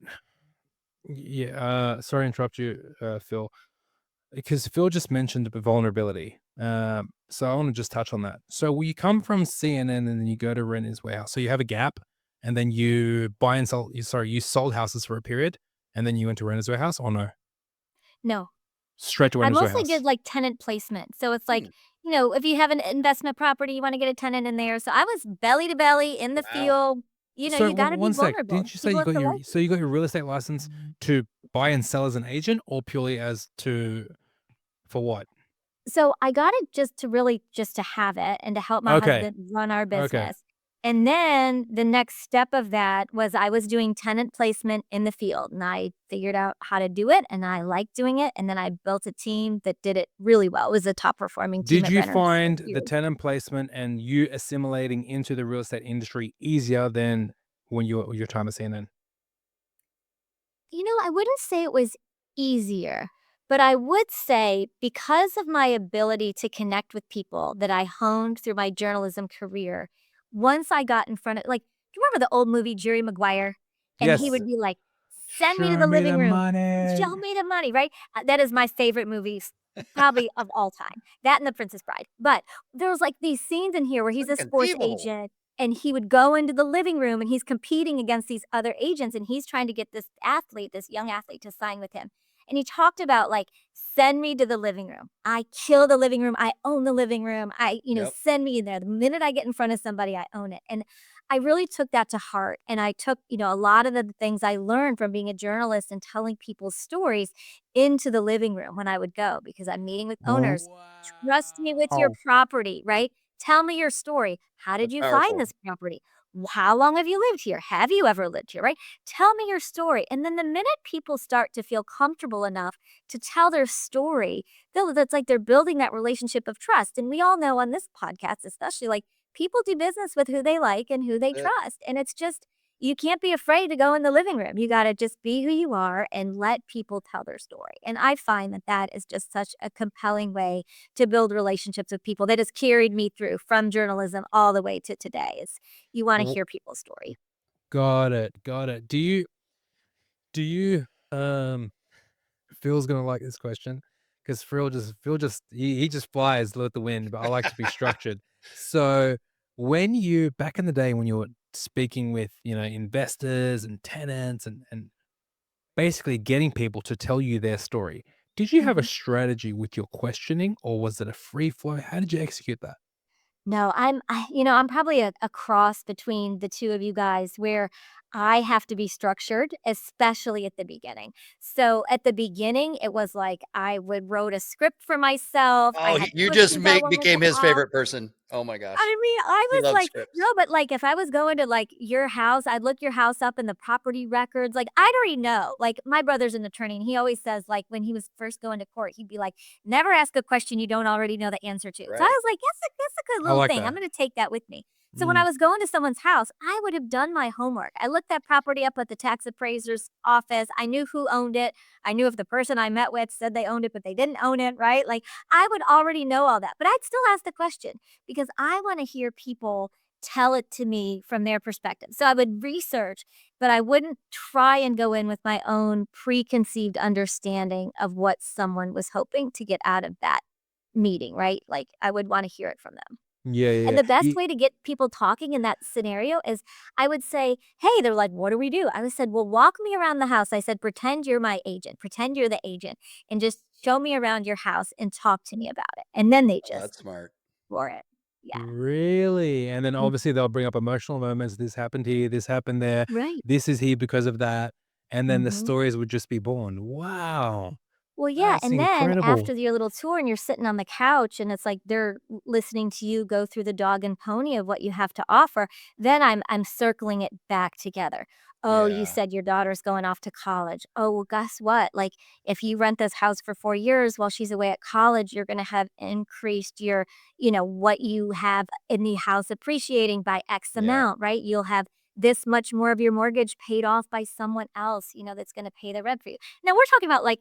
Yeah. Sorry to interrupt you, Phil. Because Phil just mentioned the vulnerability. So I want to just touch on that. So you come from CNN and then you go to Renter's Warehouse. So you have a gap, and then you buy and sell. You sold houses for a period, and then you went to Renter's Warehouse, or no? No. Straight to I Renter's mostly Warehouse. did like tenant placement. So it's Hmm. like, if you have an investment property, you want to get a tenant in there. So I was belly to belly in the Wow. field. So You got to be one sec. vulnerable. Didn't you say People you have got to your like so you got your real estate license to buy and sell as an agent, or purely as to for what? So I got it just to have it and to help my Okay. husband run our Okay. business. And then the next step of that was I was doing tenant placement in the field, and I figured out how to do it and I liked doing it. And then I built a team that did it really well. It was a top performing team Did at you Renner. find the tenant placement and you assimilating into the real estate industry easier than when your time at CNN? I wouldn't say it was easier, but I would say because of my ability to connect with people that I honed through my journalism career, once I got in front of, like, do you remember the old movie Jerry Maguire? And he Yes. would be like, send me to Show the me living the room. money. Show me the money, right? That is my favorite movies, probably of all time. That and The Princess Bride. But there was like these scenes in here where he's a sports Inconceivable. agent and he would go into the living room and he's competing against these other agents and he's trying to get this young athlete to sign with him. And he talked about like, send me to the living room. I kill the living room. I own the living room. Yep. Send me in there. The minute I get in front of somebody, I own it. And I really took that to heart. And I took, a lot of the things I learned from being a journalist and telling people's stories into the living room when I would go because I'm meeting with owners. Trust me with your Wow. property, right? Tell me your story. How did That's you find powerful. this property? How long have you lived here? Have you ever lived here, right? Tell me your story. And then the minute people start to feel comfortable enough to tell their story, that's like they're building that relationship of trust. And we all know on this podcast, especially, like people do business with who they like and who they That's it. trust. And it's just, you can't be afraid to go in the living room. You got to just be who you are and let people tell their story. And I find that that is just such a compelling way to build relationships with people that has carried me through from journalism all the way to today. Is you want to W- hear people's story. Got it. Got it. Do you Phil's gonna like this question because Phil just he just flies with the wind, but I like to be structured. So when you back in the day when you were speaking with investors and tenants and basically getting people to tell you their story, did you have a Mhm. strategy with your questioning or was it a free flow? How did you execute that? No, I'm probably a cross between the two of you guys where I have to be structured, especially at the beginning. So at the beginning, it was like I would wrote a script for myself. I Oh, had you just cushions I wanted to became his have. favorite person. Oh my gosh. I mean, I He was loves like no, scripts. but, like, if I was going to, like, your house, I'd look your house up in the property records, like, I'd already know. Like, my brother's an attorney, and he always says, like, when he was first going to court, he'd be like, "Never ask a question you don't already know the answer to." So I Right. was like, "That's a good I little like thing. I'm that. gonna take that with me." So when I Mm. was going to someone's house, I would have done my homework. I looked that property up at the tax appraiser's office. I knew who owned it. I knew if the person I met with said they owned it, but they didn't own it, right? Like, I would already know all that, but I'd still ask the question because I wanna hear people tell it to me from their perspective. So I would research, but I wouldn't try and go in with my own preconceived understanding of what someone was hoping to get out of that meeting, right? Like I would want to hear it from them. Yeah, yeah, And yeah. the best way to get people talking in that scenario is I would say, "Hey," they're like, "What do we do?" I would said, "Well, walk me around the house." I said, "Pretend you're my agent. Pretend you're the agent and just show me around your house and talk to me about it." And then they Oh, just that's smart. for it. Yeah. Really? And then Mm, obviously they'll bring up emotional moments. This happened here, this happened there. right. This is here because of that. And then the Mhm. stories would just be born. Wow. Well, yeah, That's and then incredible. after your little tour and you're sitting on the couch and it's like they're listening to you go through the dog and pony of what you have to offer, then I'm circling it back together. Oh, you Yeah. said your daughter's going off to college. Oh, well, guess what? Like if you rent this house for 4 years while she's away at college, you're going to have increased your, what you have in the house appreciating by X Yeah. amount, right? You'll have this much more of your mortgage paid off by someone else, that's going to pay the rent for you. Now, we're talking about like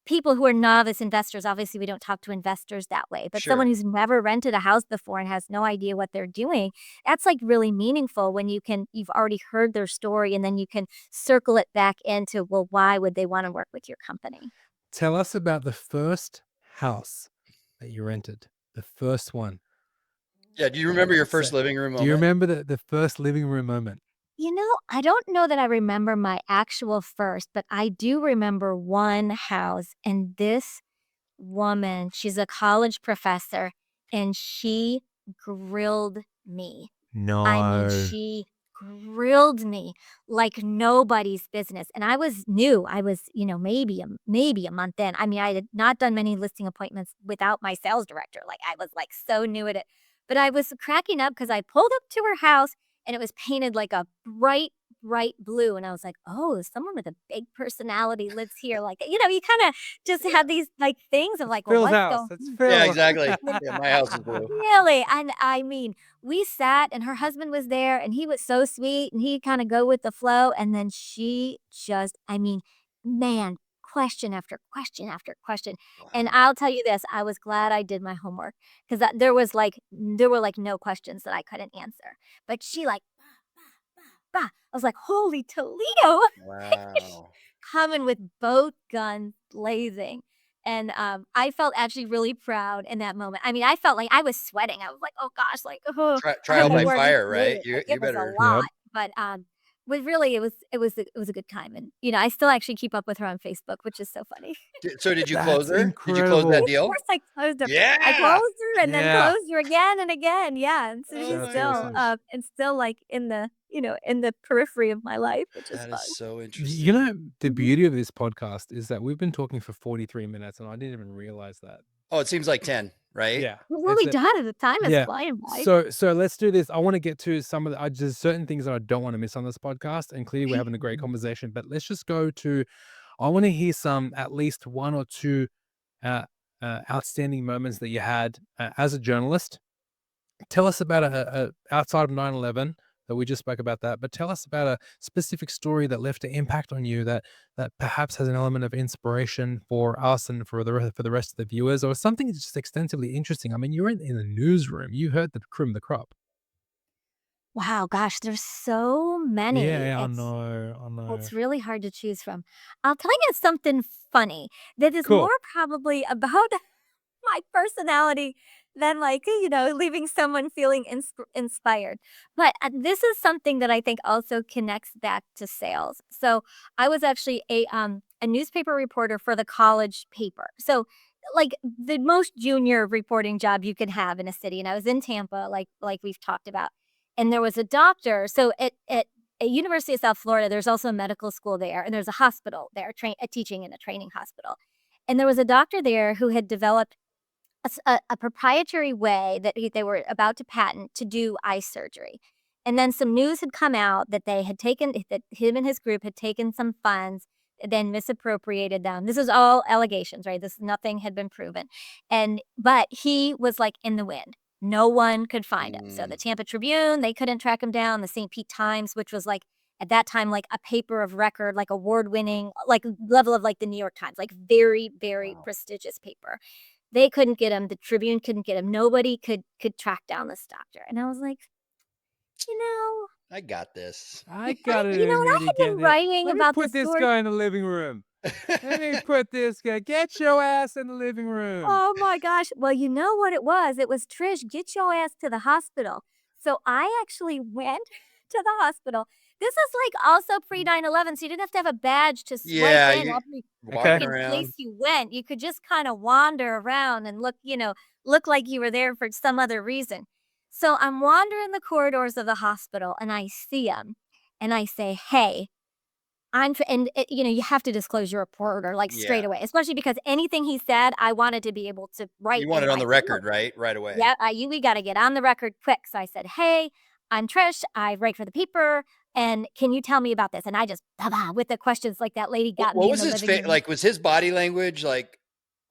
people who are novice investors, obviously, we don't talk to investors that way, but someone Sure. who's never rented a house before and has no idea what they're doing, that's, like, really meaningful when you've already heard their story, and then you can circle it back into, well, why would they wanna work with your company? Tell us about the first house that you rented. The first one. Yeah. Do you remember your So, first living room do you moment? remember the first living room moment? I don't know that I remember my actual first, but I do remember one house, and this woman, she's a college professor, and she grilled me. I mean, No. she grilled me like nobody's business, and I was new. I was, maybe a month in. I mean, I had not done many listing appointments without my sales director. Like, I was, like, so new at it. But I was cracking up because I pulled up to her house, and it was painted like a bright, bright blue, and I was like, "Oh, someone with a big personality lives here." Like, you kinda just Yeah. have these, like, things of It's like, "Well, Phil's what's house. going It's Yeah, Phil. exactly. Yeah. My house is blue. Really? And I mean, we sat and her husband was there and he was so sweet and he kind of go with the flow. And then she just, I mean, man, question after question after question. And Wow. I'll tell you this, I was glad I did my homework because there were like no questions that I couldn't answer. But she like, bah, I was like, holy Toledo. Wow. Coming with both guns blazing. And, I felt actually really proud in that moment. I mean, I felt like I was sweating. I was like, "Oh gosh," like, "Oh, I don't Trial know by where I even fire, made right? it." Like, You it was a better. lot, Yep. but, really, it was a good time, and, I still actually keep up with her on Facebook, which is so funny. So did you close That's her? Did you close that Of incredible. deal? course, I closed her. I Yeah. closed her and then Yeah. closed her again and again, yeah, and so Oh she's my That's still, awesome. gosh. like, in the periphery of my life, which is That is fun. so You interesting. know, the Mhm. beauty of this podcast is that we've been talking for 43 minutes and I didn't even realize that. Oh, it seems like 10, right? Yeah. It It's really a does, the time is yeah. flying by. So let's do this. I want to get to some of the there's certain things that I don't want to miss on this podcast. And clearly we're Okay. having a great conversation, but let's just go to I want to hear some at least one or two uh, outstanding moments that you had as a journalist. Tell us about a outside of 9/11 that we just spoke about that, but tell us about a specific story that left an impact on you that perhaps has an element of inspiration for us and for the rest of the viewers, or something that's just extensively interesting. I mean, you're in the newsroom. You heard the cream of the crop. Wow, gosh, there's so Yeah, many. yeah, I It's know, I know. it's really hard to choose from. I'll tell you something funny that is more Cool. probably about my personality than like, leaving someone feeling inspired. But this is something that I think also connects back to sales. So I was actually a newspaper reporter for the college paper. So like the most junior reporting job you can have in a city. And I was in Tampa, like we've talked about. And there was a doctor. So at University of South Florida, there's also a medical school there, and there's a hospital there, a teaching and a training hospital. And there was a doctor there who had developed a proprietary way that they were about to patent to do eye surgery. And then some news had come out that they had taken, that him and his group had taken some funds, then misappropriated them. This was all allegations, right? Nothing had been proven. But he was like in the wind. No one could find him. So the Tampa Tribune, they couldn't track him down. The St. Pete Times, which was like at that time, like a paper of record, like award-winning, like level of like the New York Times, like very, very prestigious paper. They couldn't get him. The Tribune couldn't get him. Nobody could track down this doctor. And I was like, I got this. I got it. and I had been writing Let me about put this story. guy in the living room. Let me put this guy. Get your ass in the living room. Oh my gosh. Well, you know what it was? It was, Trish, get your ass to the hospital. So I actually went to the hospital. This is like also pre 9/11, so you didn't have to have a badge to swipe in every walking place you went. You could just kind of wander around and look like you were there for some other reason. So I'm wandering the corridors of the hospital, and I see him, and I say, "Hey, you have to disclose your reporter like straight away, especially because anything he said, I wanted to be able to write. You want it on the record, right away. Yeah, we got to get on the record quick. So I said, "Hey, I'm Trish. I write for the paper. And can you tell me about this?" And I just, with the questions like that lady got me. What was his face? Like, was his body language like,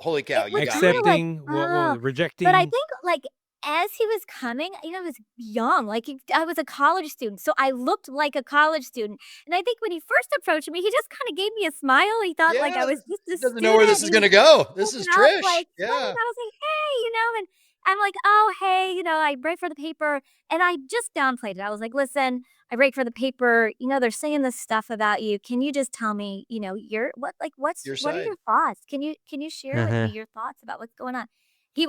holy cow, you got me? Accepting, rejecting? But I think like as he was coming, I was young, like I was a college student. So I looked like a college student. And I think when he first approached me, he just kind of gave me a smile. He thought like I was just a doesn't know where this is going to go. This is Trish. And I was like, hey, and I'm like, oh, hey, I write for the paper. And I just downplayed it. I was like, listen, I write for the paper. They're saying this stuff about you. Can you just tell me, what are your thoughts? Can you share with me your thoughts about what's going on? He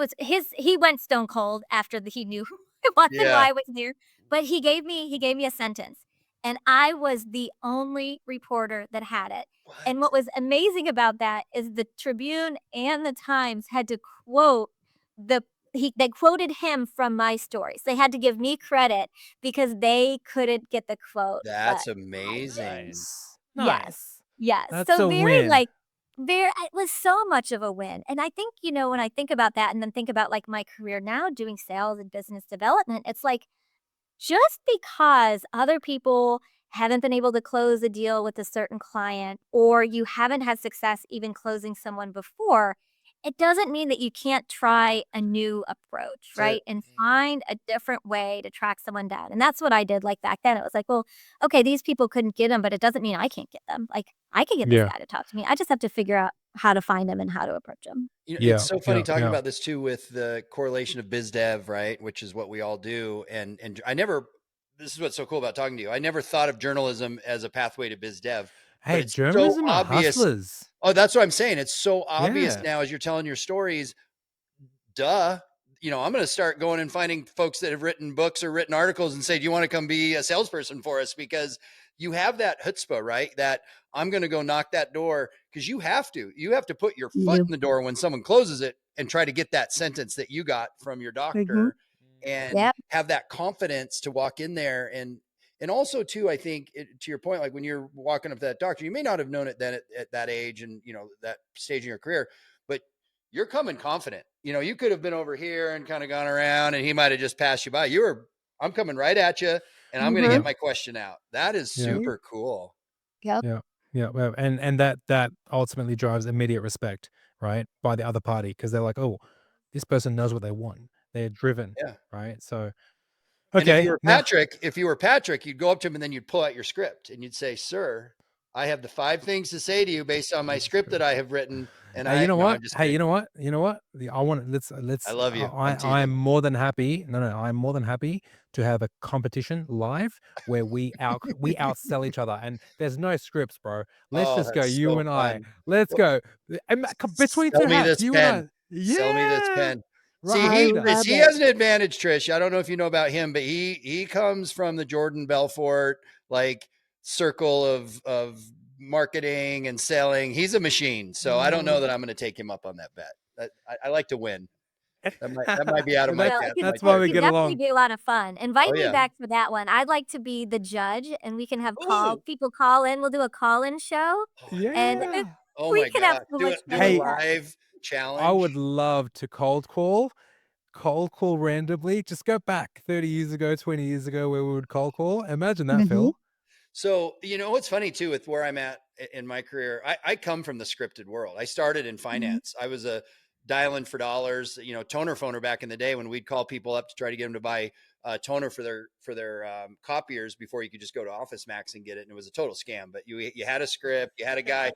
went stone cold after he knew why I was there. But he gave me a sentence, and I was the only reporter that had it. And what was amazing about that is the Tribune and the Times had to quote they quoted him from my stories. They had to give me credit because they couldn't get the quote. That's amazing. Nice. Yes. That's so a very win. it was so much of a win. And I think, when I think about that and then think about like my career now doing sales and business development, it's like just because other people haven't been able to close a deal with a certain client, or you haven't had success even closing someone before, it doesn't mean that you can't try a new approach, right? And find a different way to track someone down. And that's what I did like back then. It was like, well, okay, these people couldn't get them, but it doesn't mean I can't get them. Like I can get this guy to talk to me. I just have to figure out how to find him and how to approach him. It's so funny talking about this too, with the correlation of biz dev, right? Which is what we all do. And this is what's so cool about talking to you. I never thought of journalism as a pathway to biz dev. Hey, journalism are hustlers. Oh, that's what I'm saying. It's so obvious now as you're telling your stories. Duh. I'm going to start going and finding folks that have written books or written articles and say, do you want to come be a salesperson for us? Because you have that chutzpah, right? That I'm going to go knock that door, because you have to put your foot in the door when someone closes it and try to get that sentence that you got from your doctor and have that confidence to walk in there. And also too, I think to your point, like when you're walking up to that doctor, you may not have known it then at that age and, that stage in your career, but you're coming confident. You could have been over here and kind of gone around and he might've just passed you by. I'm coming right at you and I'm going to get my question out. That is super cool. Yep. Yeah. Well, and that ultimately drives immediate respect, right, by the other party, because they're like, oh, this person knows what they want. They're driven, right? So, okay. And if you were Patrick, you'd go up to him and then you'd pull out your script and you'd say, "Sir, I have the 5 things to say to you based on my script that I have written." And you know what? You know what? I want let's. I love you. I'm more than happy. I'm more than happy to have a competition live where we outsell each other, and there's no scripts, bro. Let's just go, you and I. Let's go between two hats. You and I. Yeah. Sell me this pen. Right. See, he has an advantage, Trish. I don't know if you know about him, but he comes from the Jordan Belfort like circle of marketing and selling. He's a machine. So I don't know that I'm going to take him up on that bet. I like to win. That might be out of And my Well, it that's could why it we could get definitely along. be a lot of fun. Invite Oh me yeah. back for that one. I'd like to be the judge, and we can have Ooh. people call in. We'll do a call-in show, Oh, and Yeah. oh we my can have God. so Do much it. Do fun a with Hey, that. live I would challenge. love to cold call randomly. Just go back 30 years ago, 20 years ago where we would cold call. Imagine that, Phil. So, what's funny too with where I'm at in my career, I come from the scripted world. I started in finance. I was a dialing for dollars, toner phoner back in the day when we'd call people up to try to get them to buy toner for their copiers before you could just go to Office Max and get it. And it was a total scam, but you had a script, you had a guy,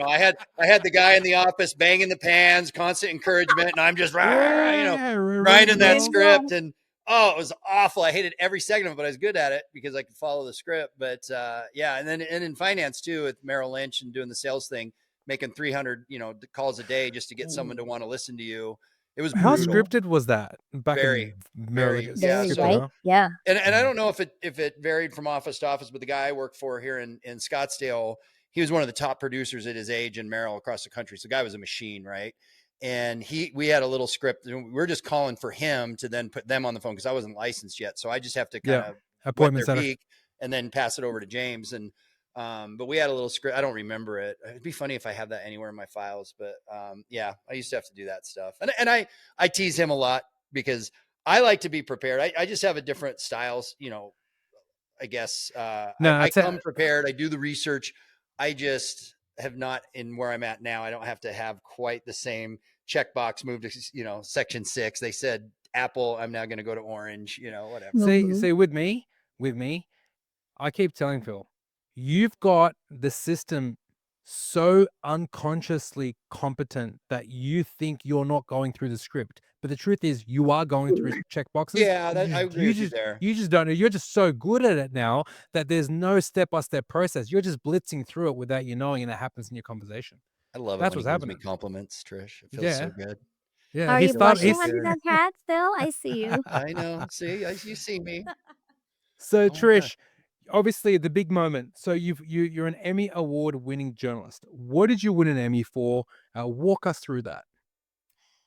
I had the guy in the office banging the pans, constant encouragement. And I'm just, Yeah, grinding that Bill. script. And oh, it was awful. I hated every second of it, but I was good at it because I could follow the script. But yeah, and in finance too, with Merrill Lynch and doing the sales thing, making 300 calls a day just to get someone to want to listen to you. It was How brutal. scripted was that back Very, in very, America? yeah. Very, Scripted, So right? huh? Yeah. and I don't know if it varied from office to office, but the guy I worked for here in Scottsdale, he was one of the top producers at his age in Merrill across the country. So the guy was a machine, right? And we had a little script, and we were just calling for him to then put them on the phone because I wasn't licensed yet. So I just have to kind Yeah. of wet Appointment their setter. beak and then pass it over to James. And but we had a little script. I don't remember it. It'd be funny if I have that anywhere in my files. But yeah, I used to have to do that stuff. And I tease him a lot because I like to be prepared. I just have a different styles, I guess. No, I that's come it. prepared. I do the research. I just have not in where I'm at now. I don't have to have quite the same checkbox move to, section 6. They said Apple, I'm now going to go to orange, whatever. See, with me, I keep telling Phil, you've got the system so unconsciously competent that you think you're not going through the script. But the truth is you are going through check boxes. Yeah, I agree with you there. You just don't know. You're just so good at it now that there's no step-by-step process. You're just blitzing through it without you knowing, and it happens in your conversation. I love it That's when he what's gives me happening. compliments, Trish. It feels so Yeah. good. Yeah. Are He you started blushing he's under that hat, Phil? I see you. I know. See, you see me. So Oh my gosh. Trish, obviously the big moment. So you're an Emmy award winning journalist. What did you win an Emmy for? Walk us through that.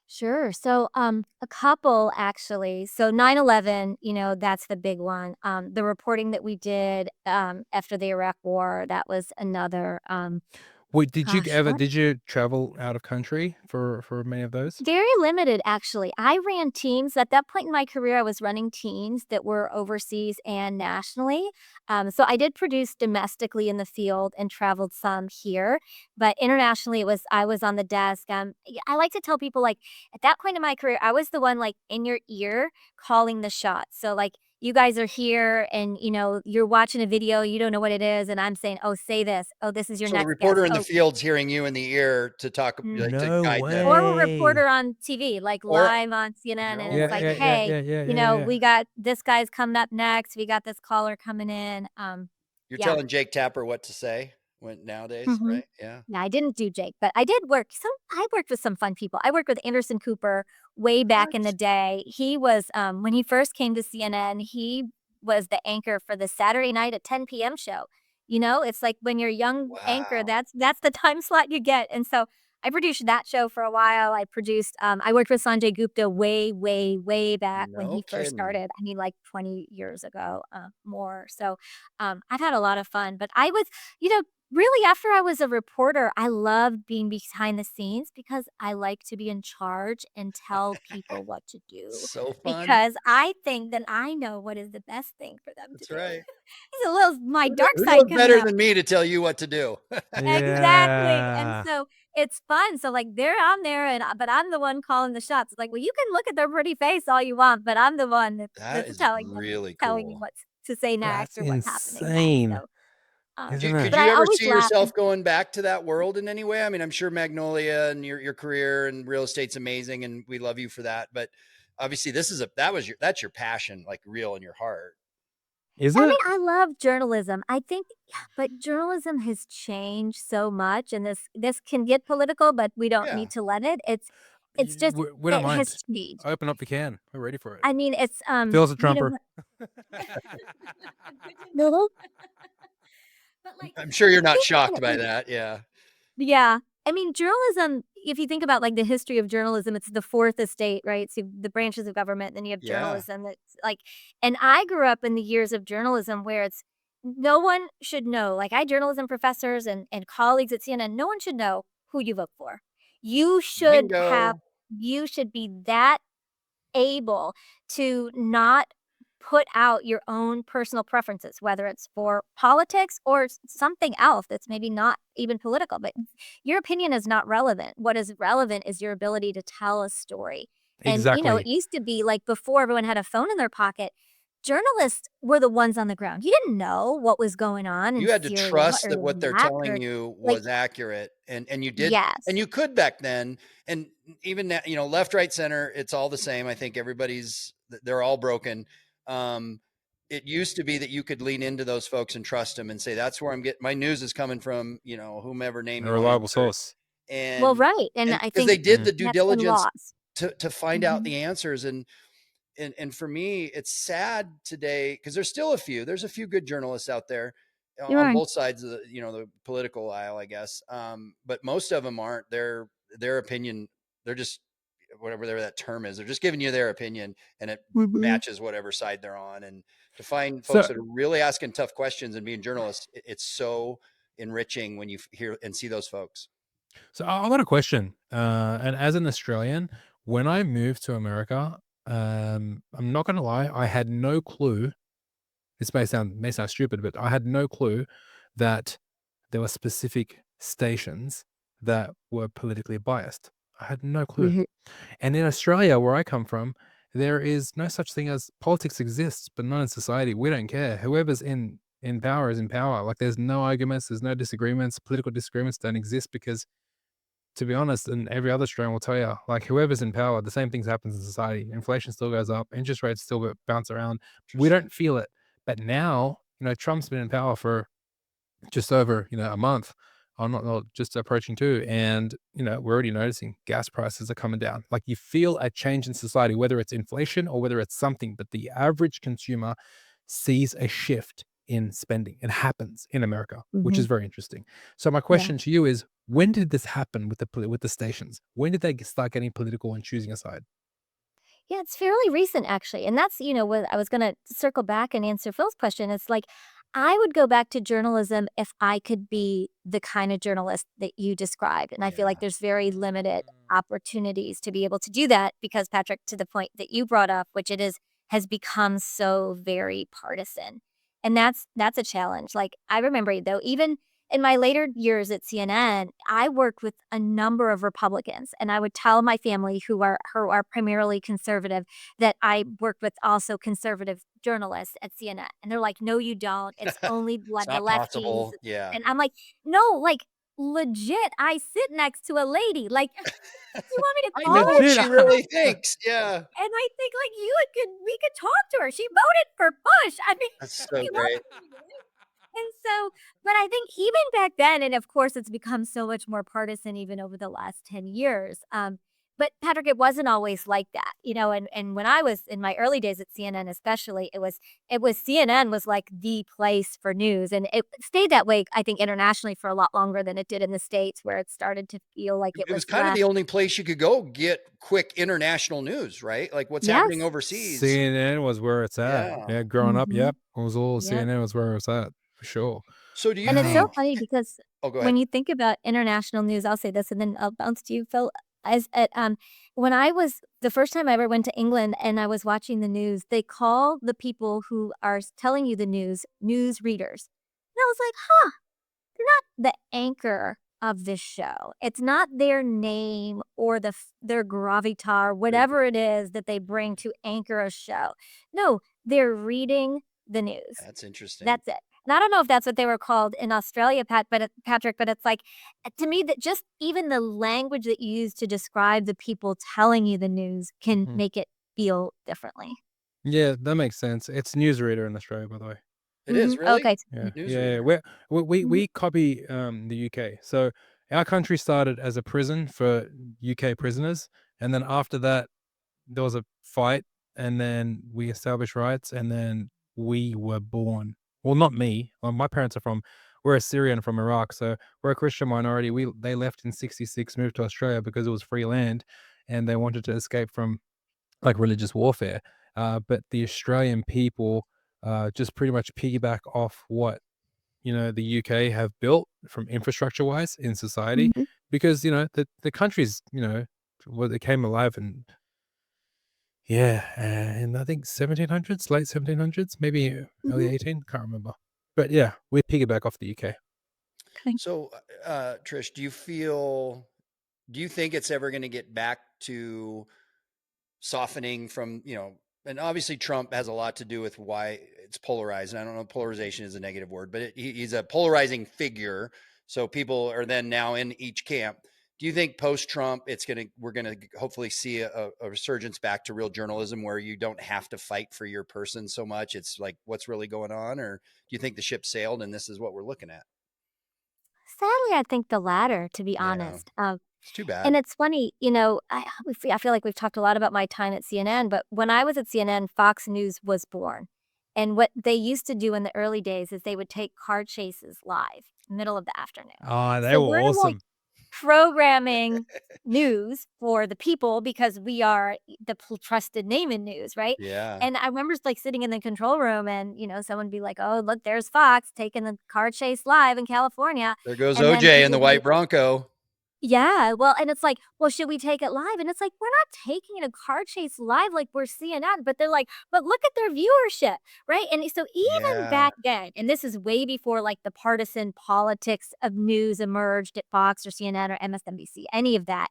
Sure. So, a couple actually. So 9/11, that's the big one. The reporting that we did after the Iraq War, that was another. Wait, Gosh, what? did you travel out of country for many of those? Very limited, actually. I ran teams. At that point in my career, I was running teams that were overseas and nationally. So I did produce domestically in the field and traveled some here, but internationally, I was on the desk. I like to tell people like at that point in my career, I was the one like in your ear calling the shots. So like you guys are here and you're watching a video, you don't know what it is, and I'm saying, oh, say this. Oh, this is your So the next guest. reporter in the Oh, field's hearing you in the ear to talk, like, to No guide them. or a way. reporter on TV, like Or live on CNN, and no it's Yeah, like, yeah, way. yeah, hey, yeah, yeah, yeah, yeah. we got this guy's coming up next. We got this caller coming in. You're Yeah. telling Jake Tapper what to say nowadays, hmm right? Yeah. Yeah, I didn't do Jake, but I did work. I worked with some fun people. I worked with Anderson Cooper way back in the What? day. He was, when he first came to CNN, he was the anchor for the Saturday night at 10 p.m. show. It's like when you're a young anchor, Wow. that's the time slot you get. And so I produced that show for a while. I worked with Sanjay Gupta way, way, way back when No he first kidding. started. I mean, like 20 years ago, more. So I've had a lot of fun. But I was, really, after I was a reporter, I loved being behind the scenes because I like to be in charge and tell people what to do So fun. because I think that I know what is the best thing for them to That's do. right. It's a little my dark Who side knows coming better out. than me to tell you what to do? Exactly. And Yeah. so it's fun. So like they're on there but I'm the one calling the shots. It's like, well, you can look at their pretty face all you want, but I'm the one That that's is telling really you cool. what to say next That's or what's happening next. insane, So isn't Could it? but you I ever always see laugh. yourself going back to that world in any way? I mean, I'm sure Magnolia and your career and real estate's amazing, and we love you for that. But obviously, that's your passion, like real in your heart. Is I mean, it? I love journalism. I think, but journalism has changed so much, and this can get political, but we don't Yeah. need to let it. It's just We don't it has mind. changed. Open up the can. We're ready for it. I mean, it's Phil's a trumper. no, I'm sure you're not Think shocked about by it, like that. Yeah. yeah. I mean, journalism, if you think about like the history of journalism, it's the fourth estate, right? So the branches of government, then you have Yeah. journalism that's like, and I grew up in the years of journalism where it's no one should know. Like I had journalism professors and colleagues at CNN, no one should know who you vote for. You should have, Bingo. you should be that able to not put out your own personal preferences, whether it's for politics or something else that's maybe not even political, but your opinion is not relevant. What is relevant is your ability to tell a story. And, it Exactly. used to be like before everyone had a phone in their pocket, journalists were the ones on the ground. You didn't know what was going on in You had to Syria trust or that what they're Iraq telling or you like, was accurate, and you did, and yes. you could back then, and even now, left, right, center, it's all the same. I think they're all broken. Um, it used to be that you could lean into those folks and trust them and say, that's where I'm getting my news is coming from, whomever name A you want to reliable insert. source. Well, And right. And and I because think they did Mm. the due that's been diligence lost. to find out Mhm. the answers. And for me, it's sad today because there's a few good journalists out there You're on right. both sides of the political aisle, I guess. But most of them aren't. Their opinion, they're just whatever that term is. They're just giving you their opinion, and it Mhm. matches whatever side they're on. And to find folks So that are really asking tough questions and being journalists, it's so enriching when you hear and see those folks. So I got a question. And as an Australian, when I moved to America, I'm not gonna lie, I had no clue. This may sound stupid, but I had no clue that there were specific stations that were politically biased. I had no clue. Mhm. And in Australia, where I come from, there is no such thing as politics exists, but not in society. We don't care. Whoever's in power is in power. Like there's no arguments, there's no disagreements. Political disagreements don't exist because, to be honest, and every other Australian will tell you, like whoever's in power, the same things happens in society. Inflation still goes up, interest rates still bounce around. We Interesting. don't feel it. But now, Trump's been in power for just over, a month. I'm not just approaching 2, and, we're already noticing gas prices are coming down. Like, you feel a change in society, whether it's inflation or whether it's something, but the average consumer sees a shift in spending. It happens in America, which is Mhm. very interesting. So my Yeah. question to you is, when did this happen with the stations? When did they start getting political and choosing a side? Yeah, it's fairly recent actually. And that's, what I was going to circle back and answer Phil's question. It's like I would go back to journalism if I could be the kind of journalist that you described. And I feel like Yeah. there's very limited opportunities to be able to do that because Patrick, to the point that you brought up, which it is has become so very partisan. And that's a challenge. Like I remember though, even in my later years at CNN, I worked with a number of Republicans, and I would tell my family who are primarily conservative that I worked with also conservative journalists at CNN, and they're like, "No, you don't. It's only It's the not lefties." possible. Yeah. And I'm like, "No, like legit, I sit next to a lady. Like, you want me to I call know her what Legit. she really thinks. Yeah. and I think like we could talk to her. She voted for Bush. I mean, That's so we great. love her. And so, but I think even back then, and of course, it's become so much more partisan even over the last 10 years. But Patrick, it wasn't always like that, and when I was in my early days at CNN, especially, it was CNN was like the place for news. And it stayed that way, I think, internationally for a lot longer than it did in the States, where it started to feel like it It was was kind of less. the only place you could go get quick international news, right? Like what's happening Yes. overseas. CNN was where it's at. Yeah. Yeah, growing up, Hmm. yep, it was all Yep. CNN was where it was at, for sure. So do you And it's so Wow. think funny because Oh, go ahead. when you think about international news, I'll say this and then I'll bounce to you, Phil. When I was the first time I ever went to England and I was watching the news, they call the people who are telling you the news readers. And I was like, huh, they're not the anchor of this show. It's not their name or their gravitar, whatever it is that they bring to anchor a show. No, they're reading the news. That's interesting. That's it. And I don't know if that's what they were called in Australia, Patrick, but it's like to me that just even the language that you use to describe the people telling you the news can Mhm. make it feel differently. Yeah, that makes sense. It's newsreader in Australia, by the way. It is really Okay. Yeah, yeah, yeah. newsreader. We copy the UK. So our country started as a prison for UK prisoners, and then after that there was a fight, and then we established rights, and then we were born. Well, not me. Well, my parents are from we're Assyrian from Iraq, so we're a Christian minority. They left in '66, moved to Australia because it was free land, and they wanted to escape from like religious warfare. But the Australian people just pretty much piggyback off what the UK have built from infrastructure wise in society, Mhm. because the country's well, it came alive and yeah, and I think 1700s, late 1700s, maybe early Mhm. 18, can't remember. But yeah, we piggyback off the UK. Okay. So, Trish, do you think it's ever going to get back to softening from, and obviously Trump has a lot to do with why it's polarized. And I don't know, polarization is a negative word, but he's a polarizing figure. So people are then now in each camp. Do you think post Trump, we're going to hopefully see a resurgence back to real journalism where you don't have to fight for your person so much? It's like, what's really going on? Or do you think the ship sailed and this is what we're looking at? Sadly, I think the latter, to be Yeah, honest. it's too bad. And it's funny, I feel like we've talked a lot about my time at CNN, but when I was at CNN, Fox News was born. And what they used to do in the early days is they would take car chases live, middle of the afternoon. Oh, they So were we're like awesome. programming news for the people because we are the trusted name in news, right? Yeah. And I remember like sitting in the control room and, someone be like, "Oh, look, there's Fox taking the car chase live in California." There goes And then OJ and people the would be white Bronco. yeah, well, and it's like, "Well, should we take it live?" And it's like, "We're not taking a car chase live like we're CNN," but they're like, "But look at their viewership," right? And so even Yeah. back then, and this is way before like the partisan politics of news emerged at Fox or CNN or MSNBC, any of that.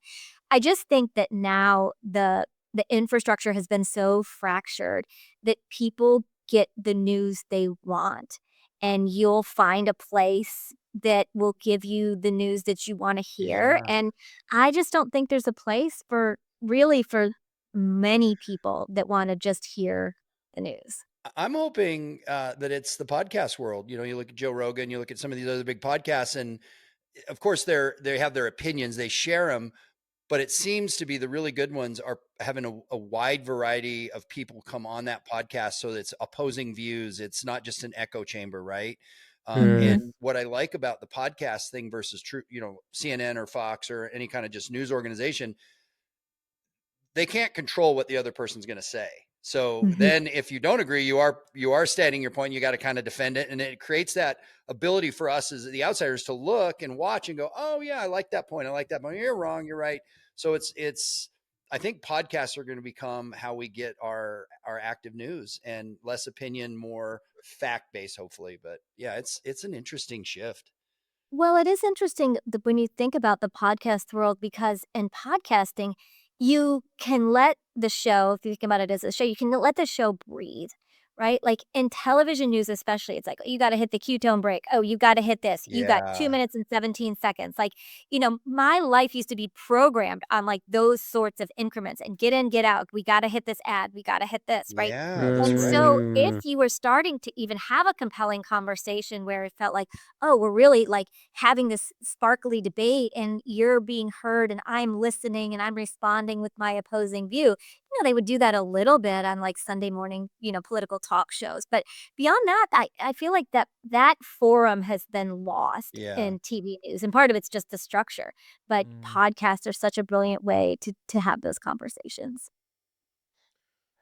I just think that now the infrastructure has been so fractured that people get the news they want, and you'll find a place that will give you the news that you wanna hear, Yeah. and I just don't think there's a place for many people that wanna just hear the news. I'm hoping that it's the podcast world. You look at Joe Rogan, you look at some of these other big podcasts, and of course they have their opinions, they share them, but it seems to be the really good ones are having a wide variety of people come on that podcast, so it's opposing views. It's not just an echo chamber, right? Mm. Mhm. And what I like about the podcast thing versus true, CNN or Fox or any kind of just news organization, they can't control what the other person's going to say. So Mhm. then if you don't agree, you are stating your point, you got to kind of defend it. And it creates that ability for us as the outsiders to look and watch and go, oh yeah, I like that point. I like that point. You're wrong. You're right. So I think podcasts are going to become how we get our active news, and less opinion, more fact based, hopefully. But yeah, it's an interesting shift. Well, it is interesting that when you think about the podcast world, because in podcasting, you can let the show, if you think about it as a show, you can let the show breathe, right? Like in television news, especially, it's like, "Oh, you got to hit the ketone break. Oh, you got to hit this. You got Yeah. 2 minutes and 17 seconds." Like, my life used to be programmed on like those sorts of increments and get in, get out. We got to hit this ad. We got to hit this, right? Yeah, that's And right. so if Mm. you were starting to even have a compelling conversation where it felt like, oh, we're really like having this sparkly debate and you're being heard and I'm listening and I'm responding with my opposing view. They would do that a little bit on like Sunday morning, political talk shows. But beyond that, I feel like that forum has been lost Yeah. in TV news. And part of it's just the structure. But Mm. podcasts are such a brilliant way to have those conversations.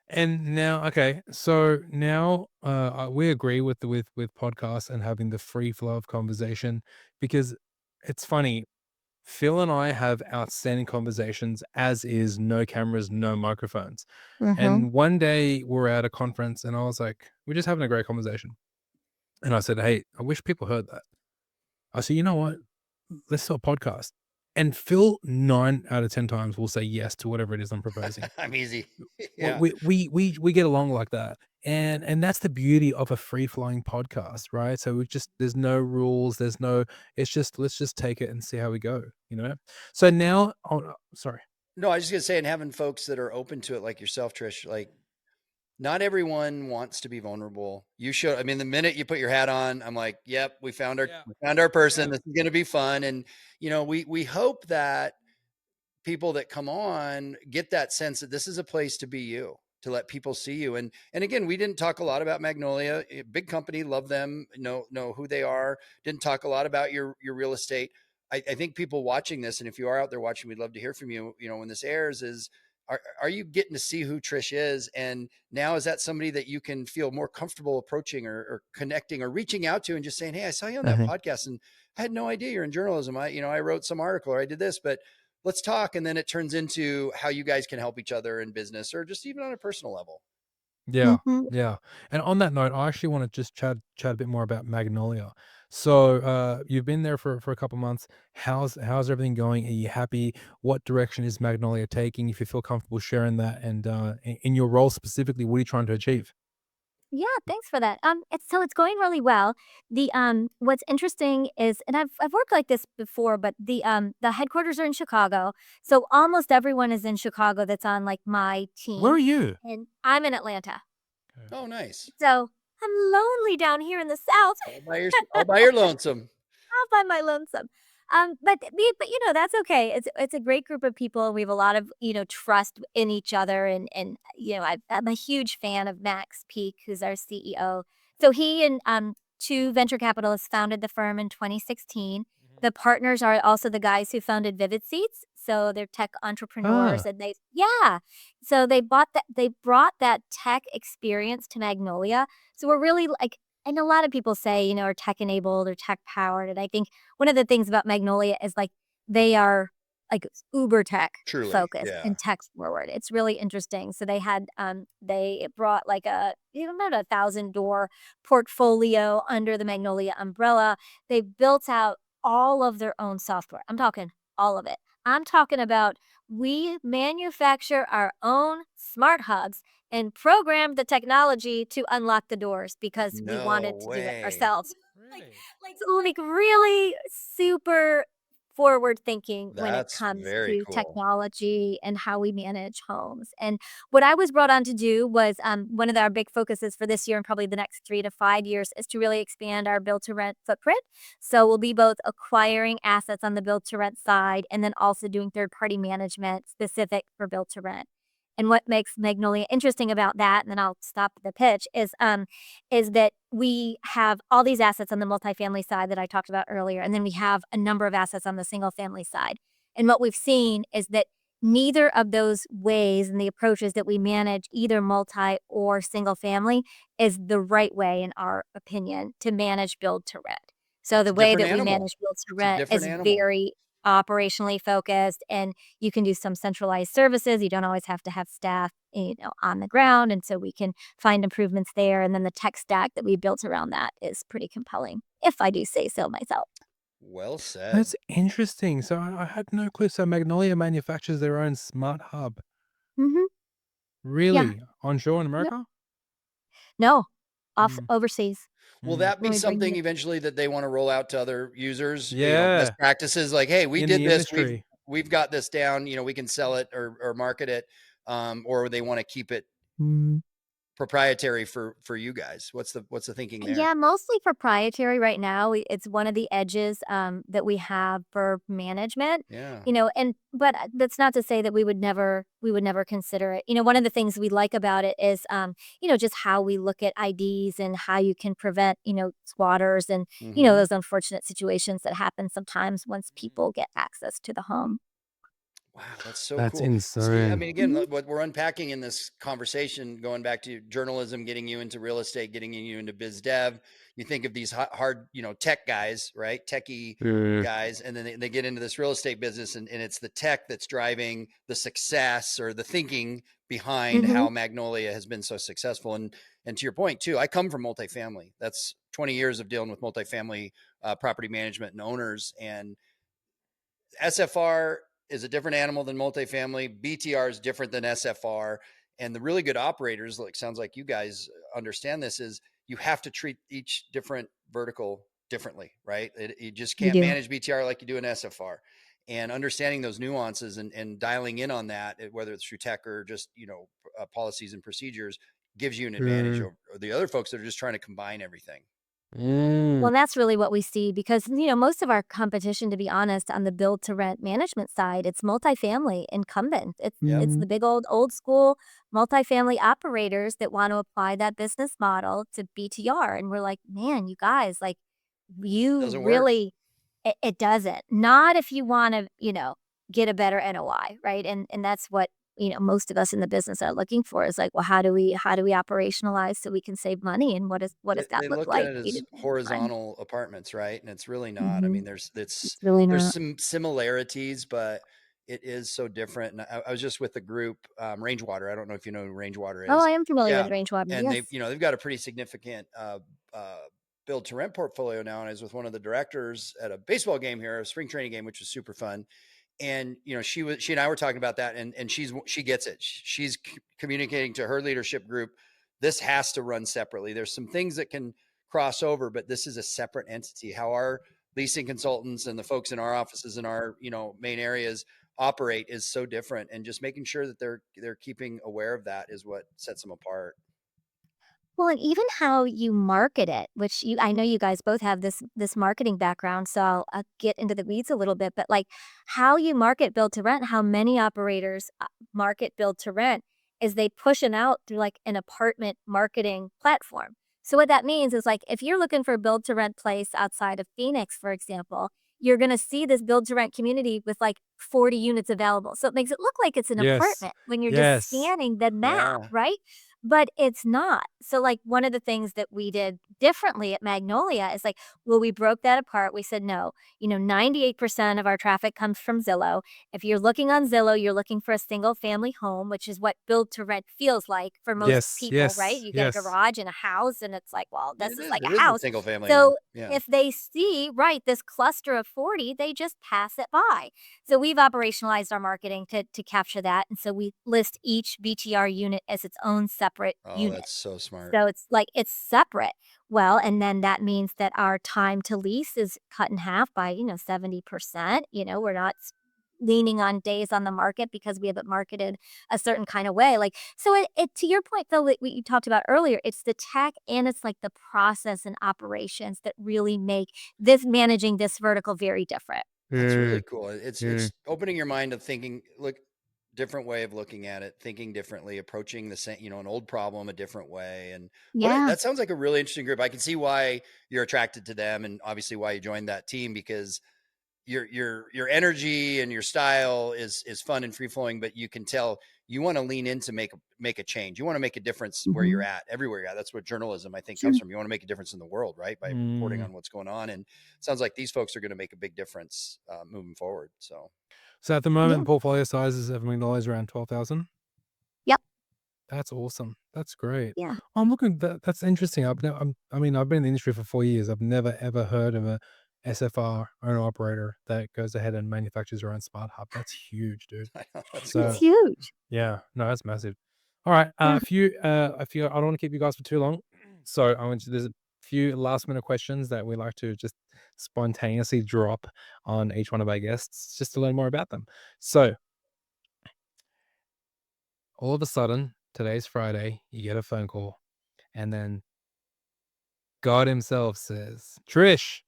And now, okay, so now we agree with with podcasts and having the free flow of conversation, because it's funny. Phil and I have outstanding conversations, as is no cameras, no microphones. Mm-hmm. And one day we're at a conference, and I was like, we're just having a great conversation. And I said, hey, I wish people heard that. I said, you know what? Let's do a podcast. And Phil, 9 out of 10 times, will say yes to whatever it is I'm proposing. I'm easy. Well, Yeah. we get along like that, and that's the beauty of a free flowing podcast, right? So we just there's no rules, there's no. It's just let's just take it and see how we go, you know. So now, oh, sorry. No, I was just gonna say, and having folks that are open to it, like yourself, Trish, like not everyone wants to be vulnerable. I mean, the minute you put your hat on, I'm like, yep, Yeah, we found our person. yeah. This is gonna be fun. And we hope that people that come on get that sense that this is a place to be you. to let people see you. And again, we didn't talk a lot about Magnolia. Big company, love them, know who they are. Didn't talk a lot about your real estate. I think people watching this, and if you are out there watching, we'd love to hear from you. When this airs, are you getting to see who Trish is? And now, is that somebody that you can feel more comfortable approaching or connecting or reaching out to and just saying, hey, I saw you on that podcast and I had no idea you're in journalism. I wrote some article or I did this, but let's talk. And then it turns into how you guys can help each other in business or just even on a personal level. Yeah, Mhm. yeah. And on that note, I actually want to just chat a bit more about Magnolia. So, you've been there for a couple months. How's everything going? Are you happy? What direction is Magnolia taking? If you feel comfortable sharing that, and in your role specifically, what are you trying to achieve? Yeah, thanks for that. It's going really well. What's interesting is, and I've worked like this before, but the headquarters are in Chicago, so almost everyone is in Chicago that's on like my Where team, are you? and I'm in Atlanta. Okay. Oh, nice. So I'm lonely down here in the South. All by your lonesome. All by my lonesome. But that's okay. It's a great group of people. We have a lot of trust in each other, and I'm a huge fan of Max Peak, who's our CEO. So he and two venture capitalists founded the firm in 2016. Mhm. The partners are also the guys who founded Vivid Seats. So they're tech entrepreneurs, Ah, and so they brought that tech experience to Magnolia. So we're really like. And a lot of people say, are tech enabled or tech powered. And I think one of the things about Magnolia is like they are like uber tech Truly. focused Yeah. and tech forward. It's really interesting. So they brought like about 1,000 door portfolio under the Magnolia umbrella. They built out all of their own software. I'm talking all of it. I'm talking about we manufacture our own smart hubs and programmed the technology to unlock the doors because we No wanted to do it way. ourselves. Like really? like really super forward thinking when it That's comes very to cool. technology and how we manage homes. And what I was brought on to do was one of our big focuses for this year and probably the next 3 to 5 years is to really expand our build to rent footprint. So we'll be both acquiring assets on the build to rent side and then also doing third party management specific for build to rent. And what makes Magnolia interesting about that, and then I'll stop the pitch, is that we have all these assets on the multifamily side that I talked about earlier, and then we have a number of assets on the single family side. And what we've seen is that neither of those ways and the approaches that we manage either multi or single family is the right way, in our opinion, to manage build to rent. So It's the a way different that we animal. manage build to It's a rent different is animal. very operationally focused, and you can do some centralized services. You don't always have to have staff, on the ground. And so we can find improvements there. And then the tech stack that we built around that is pretty compelling, if I do say so myself. Well said. That's interesting. So I had no clue. So Magnolia manufactures their own smart hub. Hmm. Yeah. Really? Onshore in Yep. America? No, off Mm, overseas Will mm. that when be we bring something it. eventually that they want to roll out to other users? Best Yeah, practices like, hey, we in did the this. We've industry. we've got this down. We can sell it or market it, or they want to keep it proprietary for you guys. What's the thinking there? Yeah, mostly proprietary right now. It's one of the edges that we have for management, Yeah. and but that's not to say that we would never consider it. One of the things we like about it is just how we look at IDs and how you can prevent squatters and Hmm. those unfortunate situations that happen sometimes once people get access to the home. Wow, that's so That's cool. See, I insane. mean, again, Mhm. what we're unpacking in this conversation, going back to journalism, getting you into real estate, getting you into biz dev, you think of these hard, tech guys, right? Techie Yeah. guys, and then they get into this real estate business, and it's the tech that's driving the success or the thinking behind Mhm. how Magnolia has been so successful. And to your point too, I come from multifamily. That's 20 years of dealing with multifamily property management and owners, and SFR is a different animal than multifamily. BTR is different than SFR. And the really good operators, like sounds like you guys understand this, is you have to treat each different vertical differently, right? You just We can't do. manage BTR like you do an SFR. And understanding those nuances and dialing in on that, whether it's through tech or just policies and procedures, gives you an advantage Yeah. over the other folks that are just trying to combine everything. Mm. Well, that's really what we see because, most of our competition, to be honest, on the build to rent management side, it's multifamily incumbent. Yep. It's the big old school multifamily operators that want to apply that business model to BTR. And we're like, man, you guys, like, you Doesn't work. really, it doesn't. Not if you want to, get a better NOI, right? And that's what most of us in the business are looking for is like, well, how do we operationalize so we can save money, and what does that They look look at like? it You as know, fun. horizontal apartments, right? And it's really not. I Mhm. mean, It's really there's not. some similarities, but it is so different. And I was just with the group, Rangewater. I don't know if you know who Rangewater Oh, is. I am familiar Yeah, with Rangewater, and yes. they've got a pretty significant uh, build to rent portfolio now. And I was with one of the directors at a baseball game here, a spring training game, which was super fun. And she and I were talking about that, and she gets it. She's communicating to her leadership group, this has to run separately. There's some things that can cross over, but this is a separate entity. How our leasing consultants and the folks in our offices in our main areas operate is so different, and just making sure that they're keeping aware of that is what sets them apart. Well, and even how you market it, which I know you guys both have this marketing background, so I'll get into the weeds a little bit, but like how you market build to rent, how many operators market build to rent is they push it out through like an apartment marketing platform. So what that means is like if you're looking for a build to rent place outside of Phoenix, for example, you're going to see this build to rent community with like 40 units available. So it makes it look like it's an Yes. apartment when you're just Yes. scanning the map, Yeah. right? But it's not. So, like, one of the things that we did differently at Magnolia is like, well, we broke that apart. We said, no, 98% of our traffic comes from Zillow. If you're looking on Zillow, you're looking for a single family home, which is what build to rent feels like for most Yes. people, right? Yes. You get a Yes. garage and a house, and it's like, well, this It is is. like It a is a house. single family home. So, Yeah. if they see, right, this cluster of 40, they just pass it by. So we've operationalized our marketing to capture that. And so we list each BTR unit as its own separate Oh, unit. that's so smart. So it's like it's separate. Well, and then that means that our time to lease is cut in half by, 70%. We're not leaning on days on the market because we have it marketed a certain kind of way. Like, so it to your point though, what you talked about earlier, it's the tech and it's like the process and operations that really make this managing this vertical very different. That's really Mm, cool. mm. It's opening your mind to thinking, look, different way of looking at it, thinking differently, approaching the same, an old problem a different way. And Yeah. that sounds like a really interesting group. I can see why you're attracted to them, and obviously why you joined that team, because your energy and your style is fun and free flowing, but you can tell you want to lean in to make a change. You want to make a difference where you're Hmm. at, everywhere you're at. That's what journalism, I think, comes Sure. from. You want to make a difference in the world, right? By reporting Mm. on what's going on. And it sounds like these folks are going to make a big difference moving forward. So So at the Yeah. moment, the portfolio sizes of $1 million around 12,000. Yep. That's awesome. That's great. Yeah. I'm looking. That's interesting. I mean, I've been in the industry for 4 years. I've never ever heard of a SFR owner operator that goes ahead and manufactures their own smart hub. That's huge, dude. I know, that's It's So cool. huge. yeah, no, that's massive. All right, Yeah. a few. I don't want to keep you guys for too long, so I want to. There's a few last minute questions that we like to just spontaneously drop on each one of our guests, just to learn more about them. So all of a sudden, today's Friday, you get a phone call, and then God Himself says, "Trish,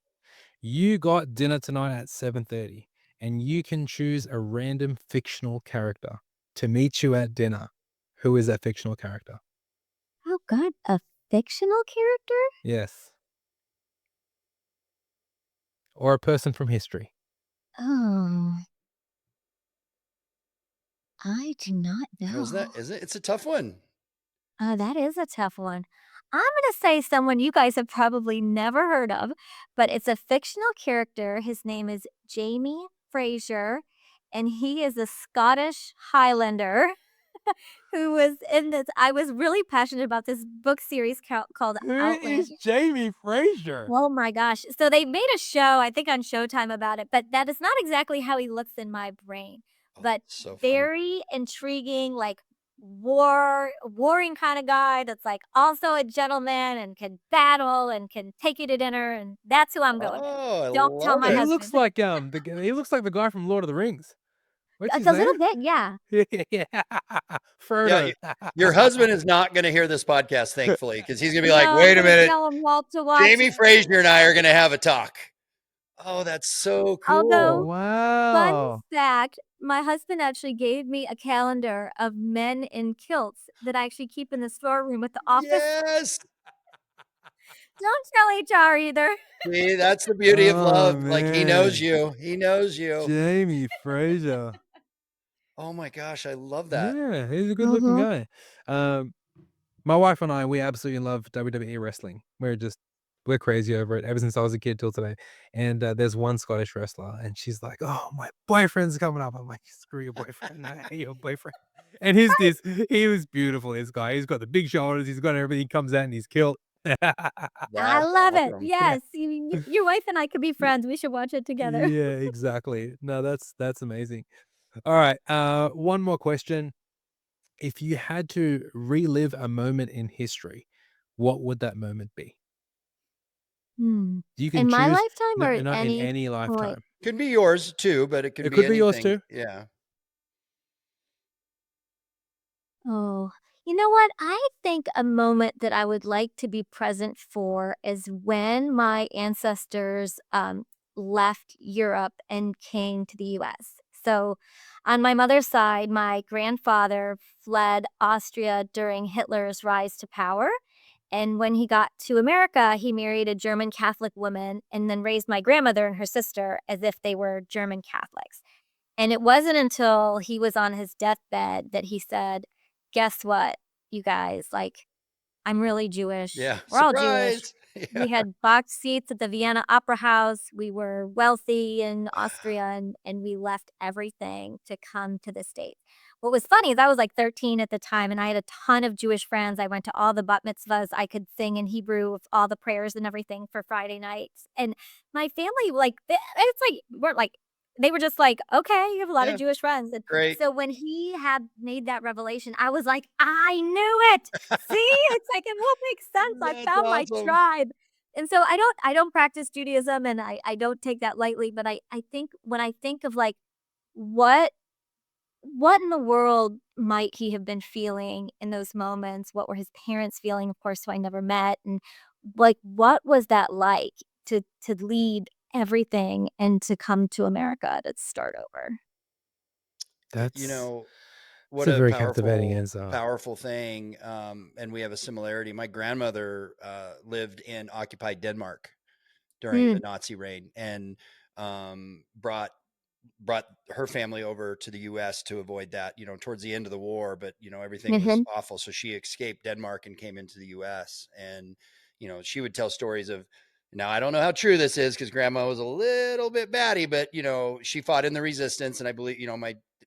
you got dinner tonight at 7:30, and you can choose a random fictional character to meet you at dinner. Who is that fictional character?" Oh, God. A fictional character? Yes. Or a person from history. Oh, I do not How's know. that? Is it? It's a tough one. That is a tough one. I'm going to say someone you guys have probably never heard of, but it's a fictional character. His name is Jamie Fraser, and he is a Scottish Highlander who was in this. I was really passionate about this book series called Who Outland. is Jamie Fraser? Oh my gosh. So they made a show, I think on Showtime about it, but that is not exactly how he looks in my brain. Oh, But so funny. very intriguing, like warring kind of guy that's like also a gentleman and can battle and can take you to dinner. And that's who I'm going with. Oh, I Don't tell love my He it. looks husband. like he looks like the guy from Lord of the Rings. What's his A little name? bit, yeah. Yeah. Yeah, Frodo. your husband is not going to hear this podcast, thankfully, because he's going to be like, No, I'm wait a gonna minute. tell him Walt to watch Jamie it. Frazier and I are going to have a talk. Oh, that's so Although, cool. fun Wow. fact, my husband actually gave me a calendar of men in kilts that I actually keep in the storeroom at the office. Yes. Don't tell HR either. See, that's the beauty of Oh, love. Like, he knows man. you. He knows you. Jamie Frazier. Oh my gosh, I love that. Yeah, he's a good-looking guy. My wife and I, we absolutely love WWE wrestling. We're crazy over it ever since I was a kid till today. And there's one Scottish wrestler, and she's like, "Oh, my boyfriend's coming up." I'm like, "Screw your boyfriend, I hate your boyfriend." And he was beautiful. This guy, he's got the big shoulders, he's got everything. He comes out and he's killed. I That's love it. awesome. Yes, your wife and I could be friends. We should watch it together. Yeah, exactly. No, that's amazing. All right, one more question. If you had to relive a moment in history, what would that moment be? You can In my choose lifetime or at no, in any any point? lifetime. Could be yours too, but it could It be could be yours anything. too. Yeah. Oh, you know what? I think a moment that I would like to be present for is when my ancestors left Europe and came to the US. So, on my mother's side, my grandfather fled Austria during Hitler's rise to power. And when he got to America, he married a German Catholic woman and then raised my grandmother and her sister as if they were German Catholics. And it wasn't until he was on his deathbed that he said, "Guess what, you guys? Like, I'm really Jewish. Yeah. We're all Jewish. Surprise. Yeah. We had box seats at the Vienna Opera House. We were wealthy in Austria, and we left everything to come to the States." What was funny is I was like 13 at the time, and I had a ton of Jewish friends. I went to all the bat mitzvahs. I could sing in Hebrew with all the prayers and everything for Friday nights. And my family, like, it's like, weren't like, they were just like, "Okay, you have a lot of Yeah. Jewish friends." And Great. so when he had made that revelation, I was like, "I knew it. See, it's like it will make sense. I That's found my awesome. tribe." And so I don't practice Judaism, and I don't take that lightly, but I think when I think of like what in the world might he have been feeling in those moments? What were his parents feeling, of course, who I never met? And like what was that like to lead everything and to come to America to start over? You It's know, what a a very captivating answer. powerful thing. And we have a similarity. My grandmother lived in occupied Denmark during the Nazi reign and brought her family over to the US to avoid that, towards the end of the war, but everything was Mhm. awful. So she escaped Denmark and came into the US. And, she would tell stories of, now I don't know how true this is because grandma was a little bit batty, but she fought in the resistance. And I believe,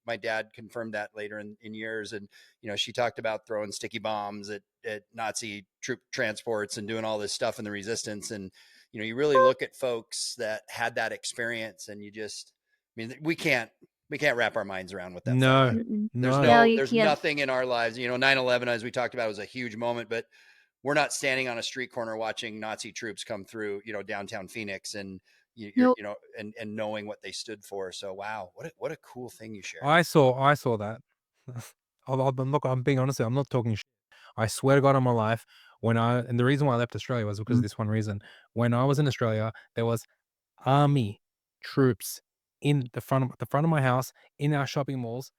my dad confirmed that later in years. And, she talked about throwing sticky bombs at Nazi troop transports and doing all this stuff in the resistance. And, you really look at folks that had that experience and you just, I mean, we can't wrap our minds around what that felt No, like. Mm-mm. There's no. No, you there's can't. nothing in our lives. 9/11, as we talked about, was a huge moment, but we're not standing on a street corner watching Nazi troops come through, downtown Phoenix, and you're, Nope. and knowing what they stood for. So, wow, what a cool thing you shared. I saw that. I'm being honest with you, I'm not talking shit. I swear to God on my life, and the reason why I left Australia was because of this one reason. When I was in Australia, there was army troops in the front of my house, in our shopping malls,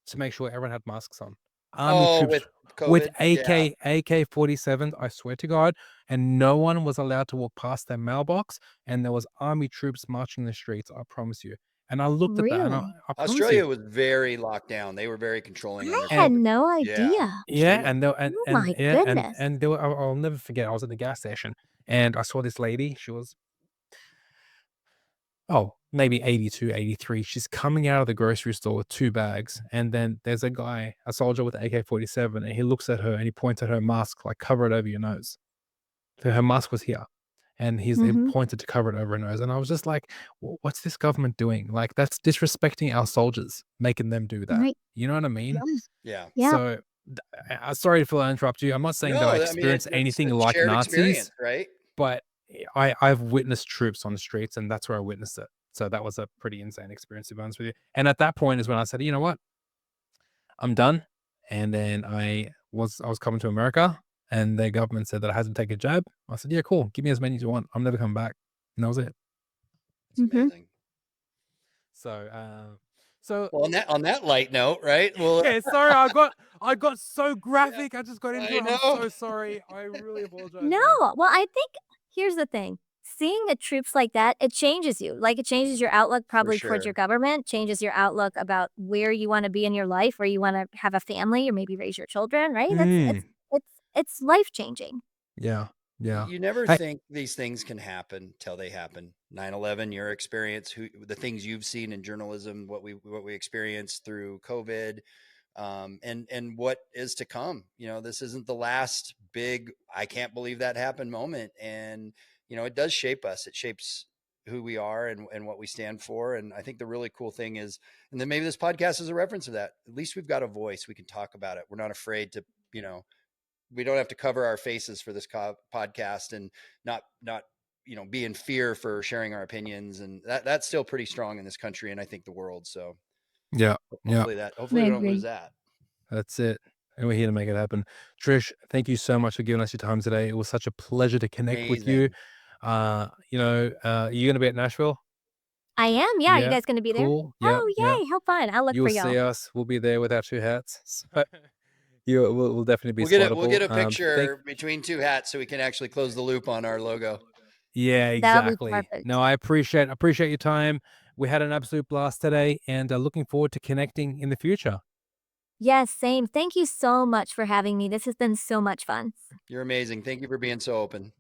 to make sure everyone had masks on. Army Oh, troops with with COVID, yeah, AK-47s, I swear to God, and no one was allowed to walk past their mailbox, and there was army troops marching the streets, I promise you. And I looked at that and Really? I promise you. Australia was very locked down. They were very controlling on I their had And COVID. no Yeah, idea. yeah, absolutely. and there Oh my yeah, goodness. and there were I'll never forget, I was at the gas station, and I saw this lady, she was, oh, maybe 82, 83. She's coming out of the grocery store with 2 bags, and then there's a guy, a soldier with an AK-47, and he looks at her and he points at her mask, like, "Cover it over your nose." So her mask was here, and he Mhm. pointed to cover it over her nose, and I was just like, What's this government doing? Like, that's disrespecting our soldiers, making them do that." Right. You know what I mean? Yeah. Yeah. Yeah. So, sorry if I interrupt you. I'm not saying that I No, I mean experienced it's anything a like shared experience, Nazis, right? but I've witnessed troops on the streets, and that's where I witnessed it. So that was a pretty insane experience, to be honest with you. And at that point is when I said, you know what, I'm done. And then I was coming to America, and the government said that I had to take a jab. I said, yeah, cool. Give me as many as you want. I'm never coming back. And that was it. It's Mm-hmm. amazing. So Well, on that light note, right? Well, yeah, sorry, I got so graphic. I just got into I it. I'm know. so sorry. I really apologize. No, man. well, I think here's the thing. Seeing the troops like that, it changes you. Like, it changes your outlook probably towards your sure. government, changes your outlook about where you want to be in your life, where you want to have a family or maybe raise your children, right? Mm, It's life changing. yeah, yeah. You never Hey, think these things can happen till they happen. 9/11, your experience, the things you've seen in journalism, what we experienced through COVID, and what is to come. You know, this isn't the last big I can't believe that happened moment. And you know, it does shape us. It shapes who we are and what we stand for. And I think the really cool thing is, and then maybe this podcast is a reference of that. At least we've got a voice. We can talk about it. We're not afraid to, you know, we don't have to cover our faces for this podcast and not you know, be in fear for sharing our opinions. And that's still pretty strong in this country, and I think the world. So yeah, yeah. hopefully I we don't lose agree. that. That's it. And we're here to make it happen. Trish, thank you so much for giving us your time today. It was such a pleasure to connect with you. Amazing. You gonna be at Nashville? I am. Yeah. Are you Yeah. guys going to be there? Cool. Yeah, Oh, yeah. yay. How fun. I'll look You'll for see y'all. us. We'll be there with our two hats. So we'll definitely be We'll get a spottable. picture between two hats so we can actually close the loop on our logo. Yeah, That'll be exactly. perfect. No, I appreciate your time. We had an absolute blast today, and looking forward to connecting in the future. Yes, same. Thank you so much for having me. This has been so much fun. You're amazing. Thank you for being so open.